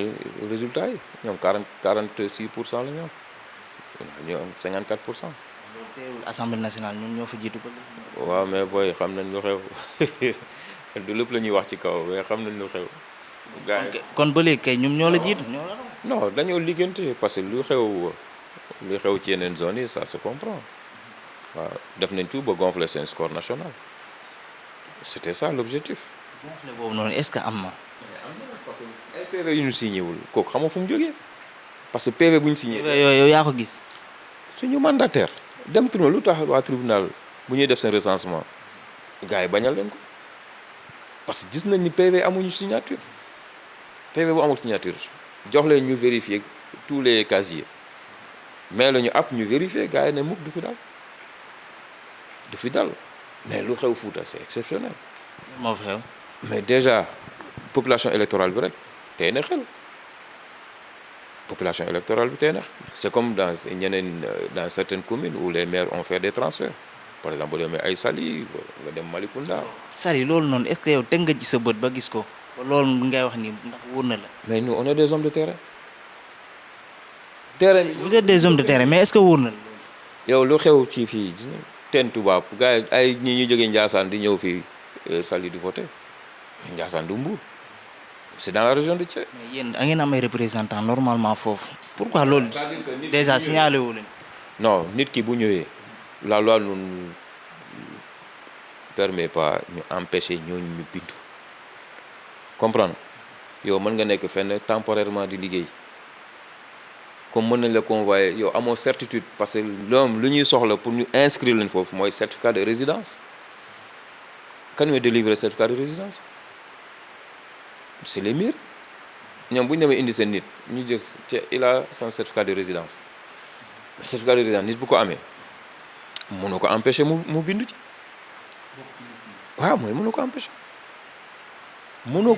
résultat yi ñoom 46% la ñu am ñu am 54%. loolu teewul assemblée nationale ñoom ñoo fa jiitu ba léegi. waaw mais booy xam nañ lu xew du lépp la ñuy wax ci kaw mais xam nañ lu xew. gars yi kon ba léegi kay ñoom ñoo la jiitu ñoo la. non dañoo liggéeyante parce que lu xew ci yeneen zones yi ça se comprend waaw def nañ tout ba gonfler seen score national c'était ça l'objectif. gonfler boobu noonu est-ce que am na. parce que ay PV yu ñu signé wul kooku xam nga fu mu jógee parce que PV bu ñu signé. yow yaa ko gis. suñu mandataire dem tribunal lu tax waa tribunal bu ñuy def seen recensement gars yi bañal leen ko parce que gis nañ ni PV amuñu signature PV bu amul signature jox leen ñu vérifier tous les casiers mais la ñu app ñu vérifier gars yi ne mukk du fi dal mais lu xew Fouta c'est exceptionnel. moo fi xew. mais déjà population électorale bi rek tey na xel population électorale bi tey na xel c'est comme dans certaines communes où les maires ont fait des transferts par exemple boo demee ay Saly nga dem Malicounda. Saly loolu noonu est-ce que yow teg nga ci sa bët ba gis ko loolu ngay wax ni ndax wóor na la. mais nous on est des hommes de terrain. vous êtes des hommes de terrain mais est-ce que wóor na la. yow lu xew ci fii teen tubaab gars yi ay ñi ñu jógee Ndiassane di ñëw fii Saly di voter Ndiassane du Mbour c'est dans la région de Thiès. mais yéen da ngeen am ay représentants normalement foofu pourquoi loolu déjà signalé wu leen. non nit ki bu ñëwee la loi nous permet pas ñu empêcher ñooñu ñu bindu comprendre yow mën nga nekk fenn temporairement di liggéey comme mën nañ la convoyer yow amoo certitude parce que loom lu ñuy soxla pour ñu inscrire leen foofu mooy certificat de résidence kan ñooy délivrer certificat de résidence c'est les mairies ñoom bu ñu demee indi seen nit ñu jël ci il a son certificat de résidence mais certificat de résidence nit bu ko amee mënoo ko empêcher mu bindu ci waaw mooy mënoo ko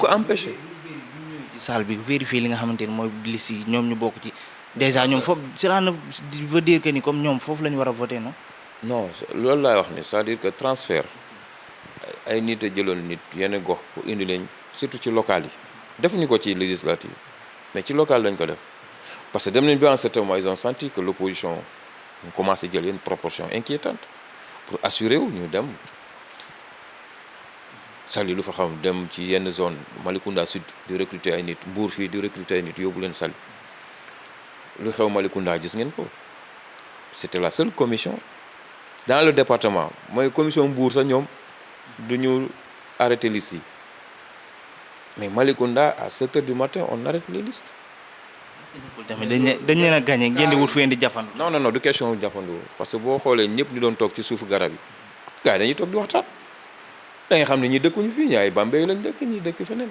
empêcher ci salle bi vérifier li nga xamante ni mooy liste yi ñoom ñu bokk ci déjà ñoom foofu cela ne veut dire que ni comme ñoom foofu la ñu war a voter non. non loolu laay wax ni c'est-à-dire que transfert ay nit a jëloon nit yenn gox pour indi leen surtout ci local yi defuñu ko ci législative mais ci local lañ ko def parce que dem nañ bi en certain moment ils ont senti que l'opposition ñu commencé jël yenn proportion inquiétante pour assurer wu ñu dem Saly lu fa xam dem ci yenn zone Malicounda Sud di recruter ay nit Mbour fii di recruter ay nit yóbbu leen Saly lu xew Malicounda gis ngeen ko c'était la seule commission dans le département mooy commission Mbour sax ñoom duñu arrêter liste yi mais Malicounda à 7 heures du matin on arrête les listes. tamit dañ leen a gagné ngeen di wut fu ngeen di jafandu. non du question jafandu parce que boo xoolee ñëpp ñu doon toog ci suufu garab yi gars yi dañuy toog di waxtaan da nga xam ne ñi dëkkuñu fii ñi ay Bambey lañ dëkk ñi dëkk feneen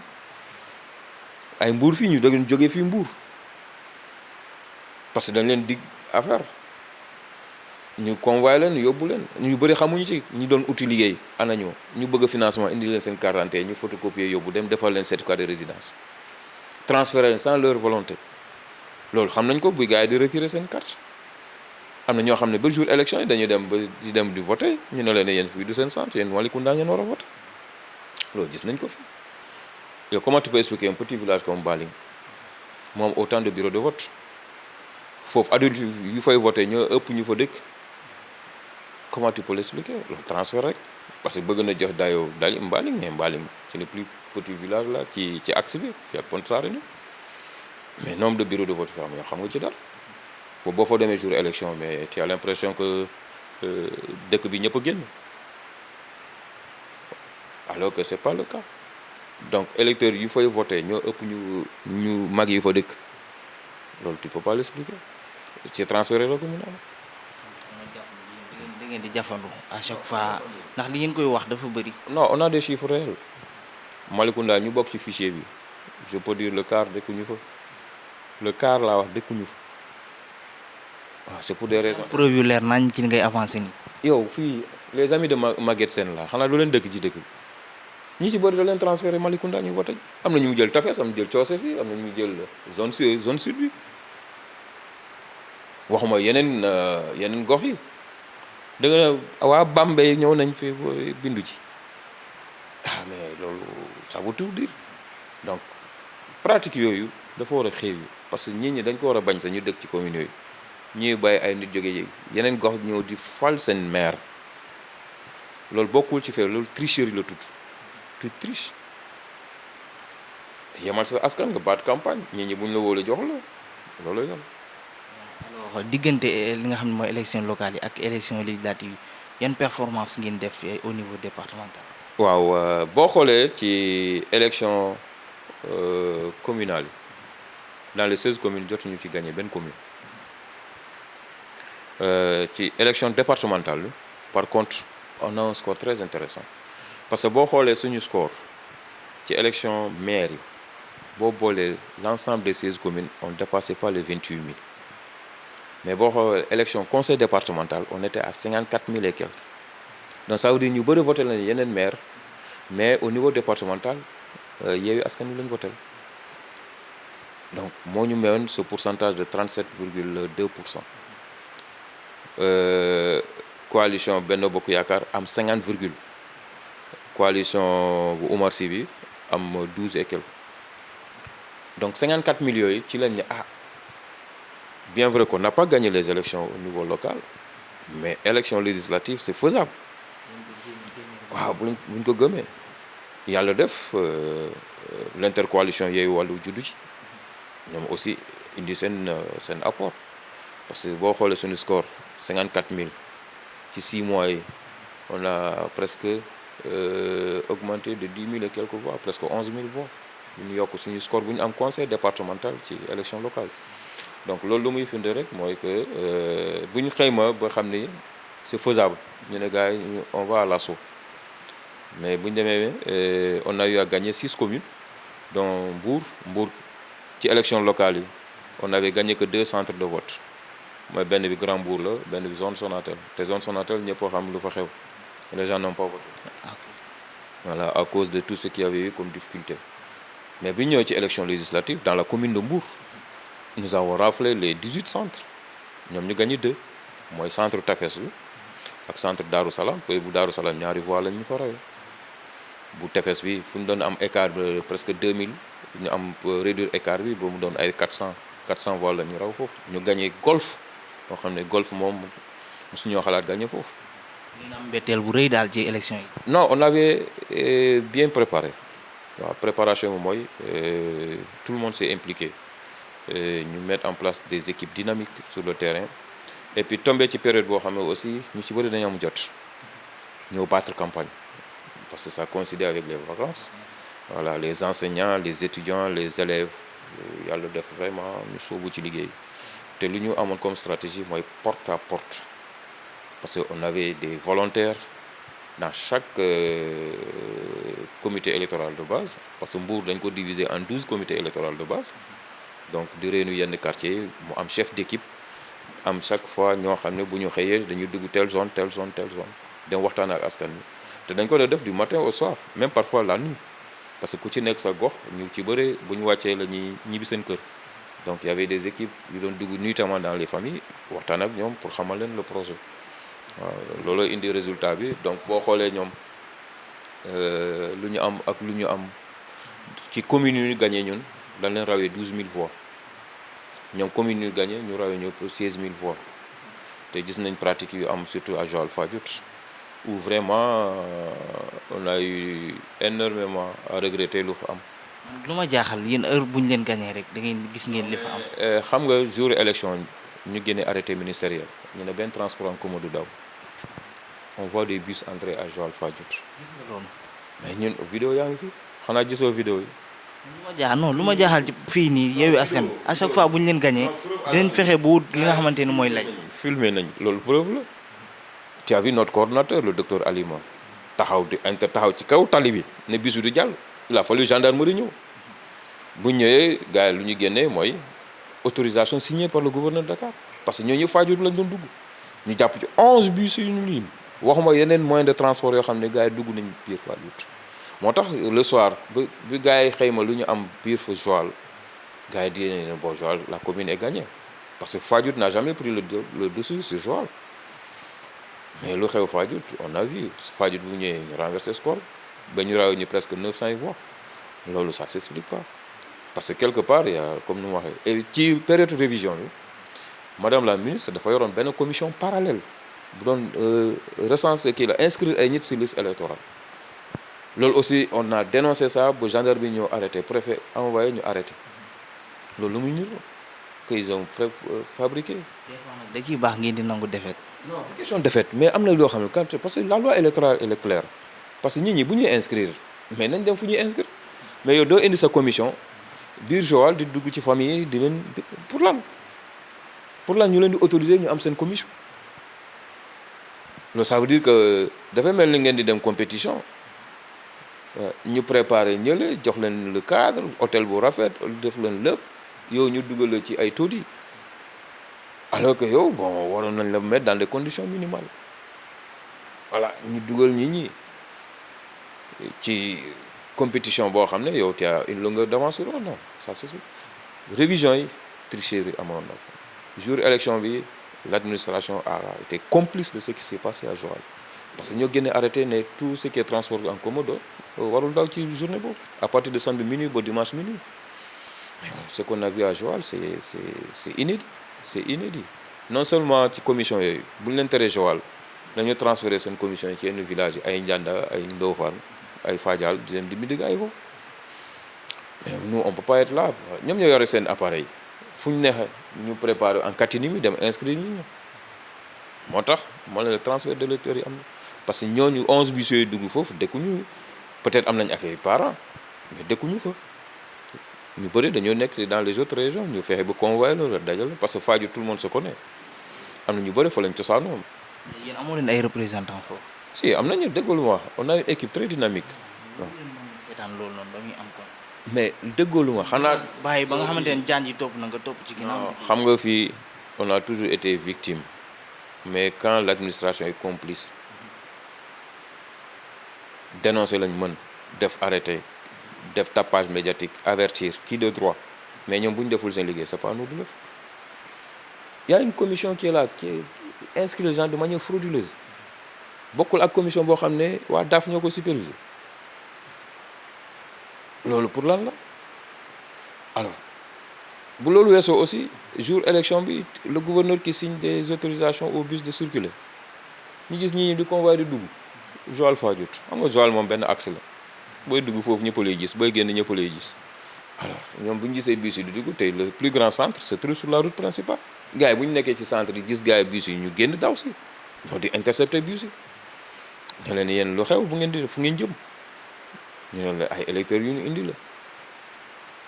ay Mbour fii ñu dëgg jógee fii Mbour parce que dañ leen dig affaire ñu convoyé leen yóbbu leen ñu bëri xamuñu ci ñi doon uti liggéey anañoo ñu bëgg financement indi leen seen carte d'identité ñu photocopier yóbbu dem defal leen certificat de résidence transférer leen sans leur volonté loolu xam nañ ko buy gars yi di retirer seen carte am na ñoo xam ne ba jour élection yi dañuy dem ba di dem di voter ñu ne leen yéen fii du seen centre yéen Malicounda ngeen war a voter loolu gis nañ ko fi yow comment tu peux expliquer un petit village comme Baling moom autant de bureaux de vote foofu adulte yu fay voter ñoo ëpp ñu fa dëkk comment tu peux l'expliquer loolu transfert rek parce que bëgg na jox dayoo dali Mbaling mais Mbaling c'est le plus petit village là ci axe bi fi ak Pointe Sarène mais nombre de bureaux de vote fi am yoo xam nga ci dara boo fa demee jour élection mais tu as l'impression que dëkk bi ñëpp a génn alors que c'est pas le cas donc électeurs yu fay voter ñoo ëpp ñu mag yi fa dëkk loolu tu peux pas l'expliquer ci transféré la ko mun a am. da ngeen di jafandu à chaque fois ndax li ngeen koy wax dafa bëri. non on a des chiffres réels Malicounda ñu bokk ci fichier bi je peux dire le quart dëkkuñu fa le quart laa wax dëkkuñu fa waaw c'est pour des raisons. preuve yu leer nañ ci li ngay avancé nii. yow fii les amis de Maguette Sène la xanaa lu leen dëkk ci dëkk bi ñi ci bëri da leen transféré Malicounda ñu voté am na ñu jël Tafes am na jël Coose fii am na ñu jël zone sud bi waxuma yeneen gox yi da nga waa Bambey ñëw nañ fi bindu ci mais loolu ça veut tout dire donc pratique yooyu dafa war a xeewi parce que nit ñi dañ ko war a bañ sax ñu dëkk ci commune yooyu ñuy bàyyi ay nit jóge yeneen gox ñëw di fal seen maire loolu bokkul ci fee loolu tricherie la tudd tu triche yemal sa askan nga baat campagne nit ñi buñ la wóole jox la loolu yoon. alors diggante li nga xam ne mooy élection locale yi ak élection législative yan performance ngeen def au niveau départemental. waaw boo xoolee ci élection communale yi dans les 16 communes jotuñu ci gagné benn commune ci élection départementale bi par contre on a un score très intéressant parce que boo xoolee suñu score ci élection maire yi boo boolee l'ensemble des 16 communes on dépassait pas les 28 000 mais boo xoolee élection conseil départemental on était à 54 000 et quelques donc ça veut dire ñu bëri voté nañu yeneen maire mais au niveau départemental Yewwi Askan Wi lañu voté donc moo ñu mayoon ce pourcentage de 37,2%. Coalition Benno Bokk Yaakaar am 50 virgule coalition bu Oumar Sy bi am 12 et quelques donc 54 000 yooyu ci lañ ne bien vrai qu'on n'a pas gagné les élections au niveau local mais élection législative c'est faisable waaw buñ ko gëmee yàlla def l'intercoalition Yewwi Wallu juddu ci ñoom aussi indi seen apport parce que boo xoolee suñu score 54 000 ci 6 mois yi on a presque augmenté de 10 000 et quelques voix presque 11 000 voix ñu yokk suñu score bu ñu am conseil départemental ci élection locale donc loolu lu muy firnde rek mooy que bu ñu xëyma ba xam ni c'est faisable ñu ne gars yi on va à l'assaut mais bu ñu demee on a eu à gagner 6 communes dont Mbour ci élection locale yi on avait gagné que 2 centres de vote mooy benn bi Grand Mbour la benn bi zone Sonatel te zone Sonatel ñëpp xam lu fa xew les gens n'ont pas voté voilà à cause de tout ce qu'il y avait eu comme difficulté mais bi ñu ñëwee ci élection législative dans la commune de Mbour nous avons raflé les 18 centres ñoom ñu gagné 2 mooy centre Tefes bi ak centre Darou Salam bu Darou Salam ñaari voix lañ ñu fa rawee bu Tefes bi fu ñu doon am écart de presque 2000 ñu am réduire écart bi ba mu doon ay 400 voix la ñu raw foofu ñu gagné golf moo xam ne golf moom mosuñoo xalaat gagné foofu. ñu am mbetteel bu rëy daal ci élection yi. non on avait bien préparé waaw préparation bi mooy tout le monde s'est impliqué ñu mettre en place des équipes dynamiques sur le terrain et puis tombé ci période boo xam ne aussi ñu ci bëri dañu am jot ñëw battre campagne parce que ça coïncidait avec les vacances voilà les enseignants les étudiants les élèves yàlla def vraiment ñu soobu ci liggéey te lu ñu amoon comme stratégie mooy porte à porte parce que on avait des volontaires dans chaque comité électoral de base parce que Mbour dañ ko diviser en 12 comités électoraux de base donc di réunir yenn quartier yi mu am chef d'équipe am chaque fois ñoo xam ne bu ñu xëyee dañuy dugg telle zone dem waxtaan ak askan wi te dañ ko def du matin au soir même parfois la nuit parce que ku ci nekk sa gox ñu ci bëre bu ñu wàccee la ñuy ñibbi seen kër donc il y avait des équipes yu doon dugg nuitamment dans les familles waxtaan ak ñoom pour xamal leen le projet waaw looloo indi résultat bi donc boo xoolee ñoom lu ñu am ak lu ñu am ci communes yu ñu gagné ñun dañ leen rawee 12 000 voix ñoom communes yu gagné ñu rawee ñu pour 16 000 voix te gis nañ pratique yu am surtout à Joal-Fadiouth où vraiment on a eu énormément à regretter lu fa am. lu ma jaaxal yéen heure bu ñu leen gagné rek da ngeen gis ngeen li fa am. xam nga jour élection ñu génne arrêté ministériel ñu ne benn transport en commun du daw on voit des bus entrer à Joal-Fadiouth. gis nga loolu. mais ñun vidéo yaa ngi fi xanaa gisoo vidéo yi. lu ma jaaxal ci fii nii Yewwi Askan Wi à chaque fois bu ñu leen gagné dinañ fexe bu wut li nga xamante ni mooy lay. filmé nañ loolu preuve la. tu as vu notre coordonnateur le docteur Alima taxaw ci kaw tali bi ne bisu di jàll il a fallu gendarmerie ñëw bu ñëwee gars yi lu ñu génnee mooy autorisation signée par le gouverneur de Dakar parce que ñooñu Fadiouth lañ doon dugg ñu jàpp ci 11 bus yu ñu lim waxuma yeneen moyen de transport yoo xam ne gars yi dugg nañ biir Fadiouth moo tax le soir bi gars yi xëyma lu ñu am biir fa Joal gars yi di ne bon Joal la commune est gagnée parce que Fadiouth n'a jamais pris le dessus sur Joal. mais lu xew Fadiouth on a vu Fadiouth bu ñëwee ñu renversé score ba ñu raw ñu presque 900 voix loolu ça s'explique pas parce que quelque part il y a comme nu mu waxee et ci période révision bi madame la ministre dafa yoroon benn commission parallèle bu doon recenser kii la inscrire ay nit sur liste électorale loolu aussi on a dénoncé ça ba gendarme bi ñëw arrêté préfet envoyé ñu arrêté loolu lu muy niru qu'ils ont fabriqué. da ciy baax ngeen di nangu défaite. non question défaite mais am na loo xam ne parce que la loi électorale elle est claire parce que nit ñi bu ñuy inscrire mais nañ dem fu ñuy inscrire mais yow doo indi sa commission biir Joal di dugg ci famille di leen pour lan ñu leen di autoriser ñu am seen commission loolu ça veut dire que dafay mel ni ngeen di dem compétition ñu préparer ñële jox leen le cadre hôtel bu rafet def leen lépp yow ñu dugal ci ay taudis alors que yow bon waroon nañ la mettre dans des conditions minimales voilà ñu dugal ñi ci compétition boo xam ne yow tu as une longueur d'avance non ça c'est révision yi tricherie amoon na jour élection bi l'administration a été complice de ce qui s'est passé à Joal parce que ñoo génne arrêté ne tout ce qui est transport en commun warul daw ci journée boobu à partir de samedi minuit ba dimanche minuit mais ce qu'on a vu à Joal c'est inédit non seulement ci commission yooyu bu ñu leen teree Joal dañu transféré seen commission yi ci yenn village yi ay Ndianda ay Ndofane ay Fadial di leen di bind ay ko mais nous on peut pas être là ñoom ñoo yore seen appareil fu ñu neexee ñu préparer en catimini dem inscrire ñu moo tax moo leen le transfert d'électeurs yi am na parce que ñooñu 11 bus yooyu dugg foofu dëkkuñu peut-être am nañ affaire yi parents mais dëkkuñu fa ñu bëri dañoo nekk dans les autres régions ñu fexe ba convoyer loolu dajal parce que Fadiouth tout le monde se connaît am na ñu bëri fa lañ cosaanoo. yéen amoo leen ay représentants foofu. si am nañu déggoo lu ma wax on a une équipe très dynamique. waaw seetaan loolu noonu ba muy am kon. mais déggoo lu ma xanaa. bàyyi ba nga xamante ne jaan ji topp na nga topp ci ginnaaw. xam nga fii on a toujours été victime mais quand l'administration est complice dénoncer lañ mën def arrêté def tapage médiatique avertir qui de droit mais ñoom bu ñu deful seen liggéey c'est pas nous de le faire. Il y a une commission qui est là qui inscrit les gens de manière frauduleuse bokkul ak commission boo xam ne waa DAF ñoo ko superviser loolu pour lan la alors bu loolu weesoo aussi jour élection bi le gouverneur qui signe des autorisations aux bus de circuler ñu gis ñi di convoyer di dugg Joal Fadiouth xam nga Joal moom benn axe la booy dugg foofu ñëpp lay gis booy génn ñëpp lay gis alors ñoom bu ñu gisee bus yi di dugg tey le plus grand centre se trouve sur la route principale gars yi bu ñu nekkee ci centre yi gis gars yi bus yi ñu génn daw si ñoo di intercepter bus yi ñu leen yéen lu xew bu ngeen di fu ngeen jëm ñu ne la ay électeurs yu ñu indi la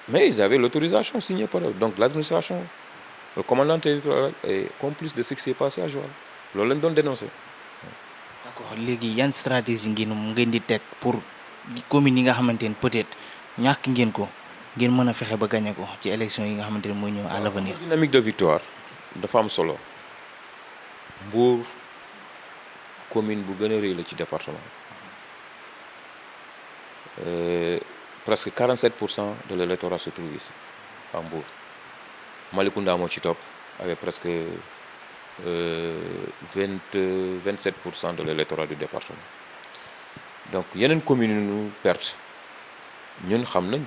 mais ils avaient l'autorisation signée par eux donc l'administration le commandant territorial est complice de ce qui s'est passé à Joal loolu lañ doon dénoncer. d'accord léegi yan stratégie ngeen di teg pour communes yi nga xamante ne peut-être ñàkk ngeen ko ngeen mën a fexe ba gagné ko ci élection yi nga xamante ne mooy ñëw à l'avenir. dynamique de victoire dafa am solo Mbour commune bu gën a rëy la ci département presque 47% de l'électorat se trouve ici à Mbour Malicounda moo ci topp avec presque 27% de l'électorat du département donc yeneen communes yi ñu perte ñun xam nañ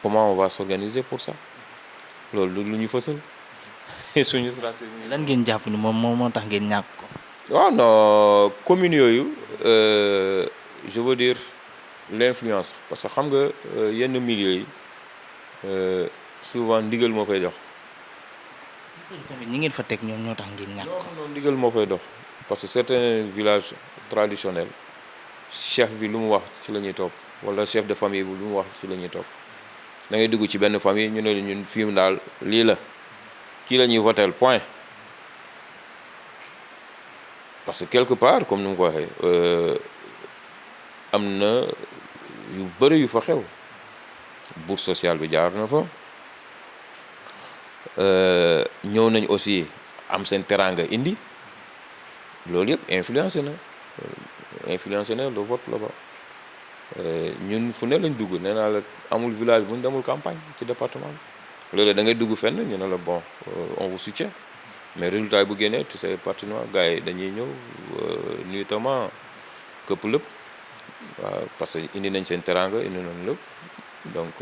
comment on va s'organiser pour ça loolu lu ñu fësal suñu stratégie. lan ngeen jàpp ni moom moo tax ngeen ñàkk ko. waaw non communes yooyu je veux dire l'influence parce que xam nga yenn milieux yi souvent ndigal moo fay dox. tamit ñi ngeen fa teg ñoom ñoo tax ngeen ñàkk ko. non ndigal moo fay dox parce que certains villages traditionnels chef bi lu mu wax ci la ñuy topp wala chef de famille bi lu mu wax ci la ñuy topp da ngay dugg ci benn famille ñu ne ñun fii mu daal lii la kii la ñuy voter point parce que quelque part comme ni mu ko waxee am na yu bëri yu fa xew bourse sociale bi jaar na fa ñëw nañ aussi am seen teraanga indi loolu yëpp influencé na le vote là-bas ñun fu ne lañ dugg nee naa la amul village bu ñu demul campagne ci département bi loolu da ngay dugg fenn ñu ne la bon on vous soutient mais résultat yi bu génnee tu sais pertinemment gars yi dañuy ñëw nuitamment këpp lépp waaw parce que indi nañ seen teraanga indi nañ lépp donc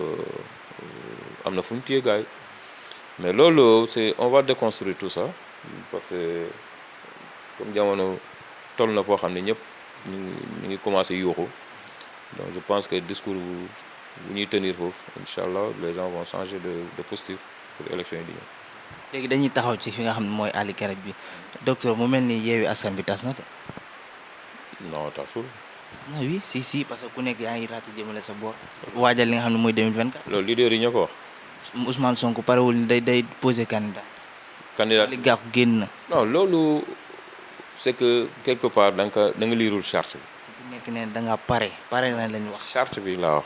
am na fu ñu téye gars yi mais loolu c'est on va déconstruire tout ça parce que comme jamono toll na foo xam ne ñëpp ñu ngi commencé yuuxu donc je pense que discours bu ñuy tenir foofu incha allah les gens vont changer de posture pour élection yi di ñëw. léegi dañuy taxaw ci fi nga xam ne mooy Ali Karaj bi docteur mu mel ni Yewwi Askan bi tas na te. non tasul. oui si parce que ku nekk yaa ngi ràcc jëmale sa boor. waajal li nga xam ne mooy 2024. loolu leader yi ñoo ko wax. Ousmane Sonko parewul ni day poser candidat. candidat li gàkku génn na. non loolu c'est que quelque part da nga liirul charte bi. ku nekk ne da nga pare na lañ wax. charte bi laa wax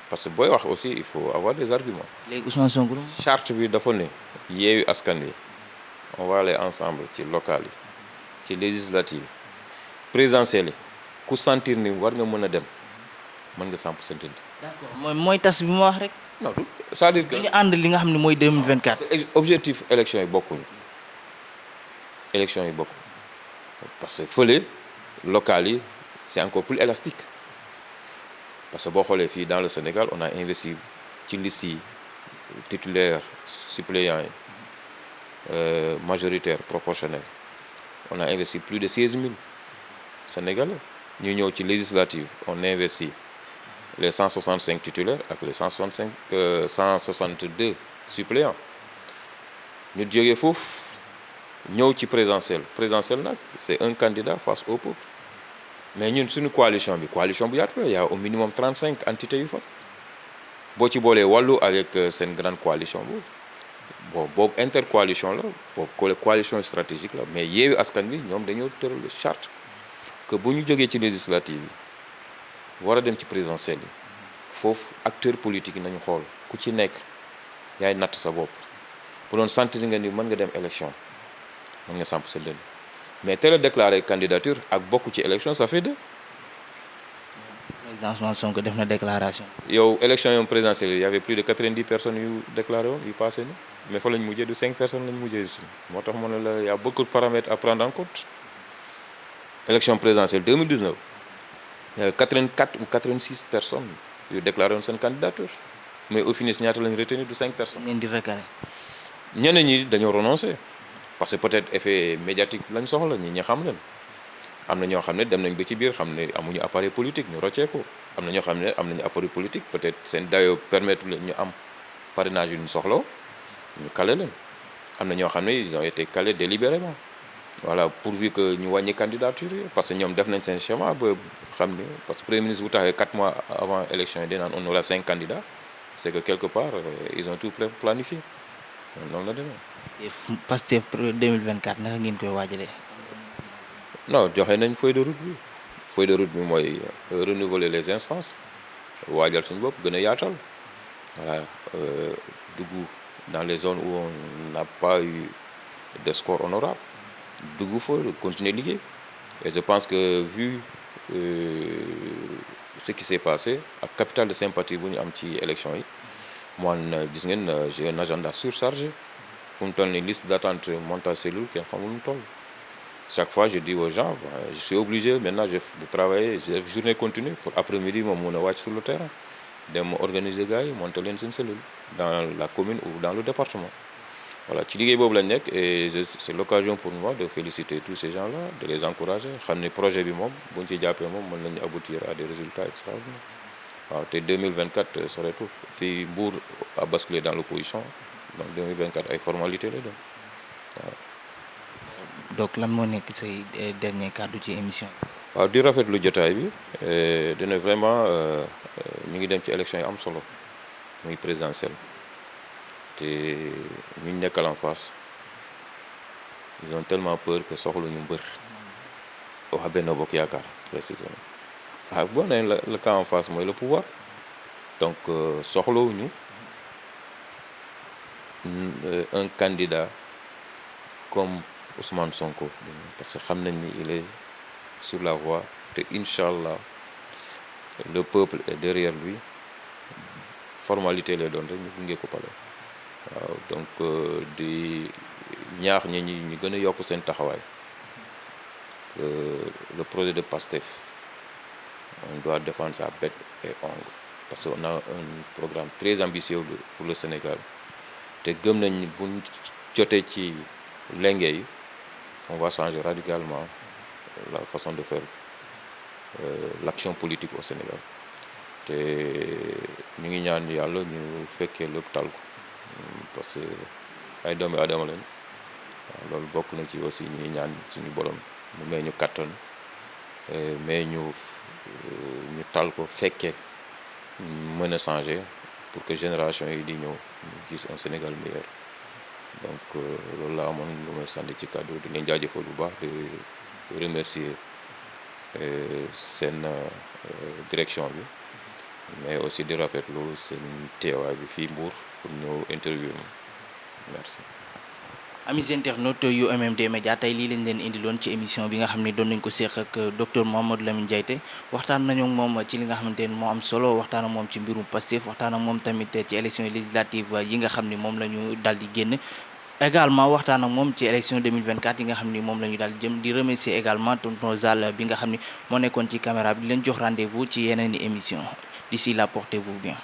parce que booy wax aussi il faut avoir des arguments. léegi Ousmane Sonko. charte bi dafa ne Yewwi Askan Wi on va aller ensemble ci local yi ci législative présidentielle yi ku sentir ni war nga mën a dem mën nga samp sa dënd. d'accord mooy tas bi ma wax rek. non c'est-à-dire que ñu ànd li nga xam ne mooy 2024. objectif élection yi bokkuñu parce que fële local yi c'est encore plus élastique parce que boo xoolee fii dans le Sénégal on a investi ci liste yi titulaires suppléants yi majoritaire proportionnelle, on a investi plus de 16 000 Sénégalais. Ñu ñëw ci législative, on investit les 165 titulaires ak les 162 suppléants. Ñu jógee foofu ñëw ci présidentielle nag c'est un candidat face au peuple. Mais ñun suñu coalition bu yaatu la, y a au minimum 35 entités yu fa. boo ci boolee wàllu avec seen grande coalition boobu intercoalition la boobu coalition stratégique la, mais Yewwi Askan Wi ñoom dañoo tëral charte que bu ñu jógee ci législative yi war a dem ci présidentielle yi foofu acteurs politiques yi nañu xool ku ci nekk yaay natt sa bopp bu doon sentir nga ni mën nga dem élection mën nga samp sa dënn, mais teel a déclaré candidature ak bokk ci élection ça fait deux. président Ousmane Sonko def na déclaration. yow élection yoom présidentielle il y avait plus de 90 personnes yu déclaré woon yu passé ni, mais fa lañ mujjee du 5 personnes lañ mujjee si moo tax ma ne la y a beaucoup de paramètres à prendre en compte. Élection présidentielle 2019 il y avait 84 ou 86 personnes yu déclaré woon seen candidature, mais au final ñaata lañ retenu du 5 personnes. ngeen di recalé. ñeneen ñi dañoo renoncé parce que peut-être effet médiatique lañ soxla ñi xam leen. am na ñoo xam ne dem nañ ba ci biir xam ne amuñu appareil politique ñu roccee ko, am na ñoo xam ne am nañu appareil politique peut-être seen dayoo permettre leen ñu am parrainage yu ñu soxla ñu calé leen. am na ñoo xam ne ils ont été calés délibérément, voilà, pourvu que ñu wàññi candidature yi parce que ñoom def nañ seen schéma ba xam ne parce que premier ministre bu taxee 4 mois avant élection yi dinaan on aura 5 candidats, c'est que quelque part ils ont tout planifié noonu la demee. Pastef 2024 naka ngeen koy waajalee. non joxe nañ feuille de route bi mooy renouveler les instances waajal suñu bopp gën a yaatal, voilà, dugg dans les zones où on n'a pas eu de score honorable dugg fa continuer liggéey, et je pense que vu ce qui s'est passé ak capital de sympathie bu ñu am ci élection yi man gis ngeen j'ai un agenda surchargé fu mu toll ni liste d'attente montage cellule kenn xamul mu toll. Chaque fois, je dis aux gens, je suis obligé maintenant de travailler, j'ai journée continue pour après-midi, je vais sur le terrain, de m'organiser gars, monter une cellule dans la commune ou dans le département. Voilà, et c'est l'occasion pour moi de féliciter tous ces gens-là, de les encourager. Le projet bi aboutir à des résultats extraordinaires. Alors, 2024 serait tout. Si Bour a basculé dans l'opposition, donc 2024 a une formalité là-dedans. Voilà. Donc lan moo nekk say dernier kàddu ci émission bi. waaw di rafetlu jotaay bi dina vraiment ñu ngi dem ci élection yi am solo muy présidentielle te ñu nekkal en face ils ont tellement peur que soxla ñu mbër wax Benno Bokk Yaakaar précisément waaw boo nee le cas en face mooy le pouvoir donc soxlawuñu un candidat comme Ousmane Sonko parce que xam nañ ni il est sur la voie te inch'Allah le peuple est derrière lui, formalité lay doon rek ñu gunge ko pale waaw donc di ñaax ñi ñu gën a yokk seen taxawaay que le projet de PASTEF on doit défendre ça bec et ongle parce qu'on a un programme très ambitieux pour le Sénégal te gëm nañ buñ jotee ci lenge yi on va changer radicalement la façon de faire l'action politique au Sénégal te ñu ngi ñaan yàlla ñu fekkee lépp tal ko parce que ay doomi aadama leen loolu bokk na ci aussi ñuy ñaan suñu borom mu may ñu kattan mais ñu tal ko fekkee mën a changer pour que génération yi di ñëw ñu gis un Sénégal meilleur. Donc loolu laa amoon lu may sant ci kàddu di leen jaajëfal bu baax di remercier seen direction bi mais aussi di rafetlu seen teewaay bi fii Mbour pour ñëw interview merci. amis internautes yu MMD Média tey lii lañ leen indiloon ci émission bi nga xam ne doon nañ ko séq ak docteur Mamadou Lamine Diaité waxtaan nañu ak moom ci li nga xamante ne moo am solo waxtaan ak moom ci mbirum Pastef waxtaan ak moom tamit ci élection législative yi nga xam ni moom la ñu daal di génn également waxtaan ak moom ci élection 2024 yi nga xam ni moom la ñu daal jëm di remercier également tonton Zal bi nga xam ni moo nekkoon ci caméra bi di leen jox rendez-vous ci yeneen i émission d'ici là portez-vous bien.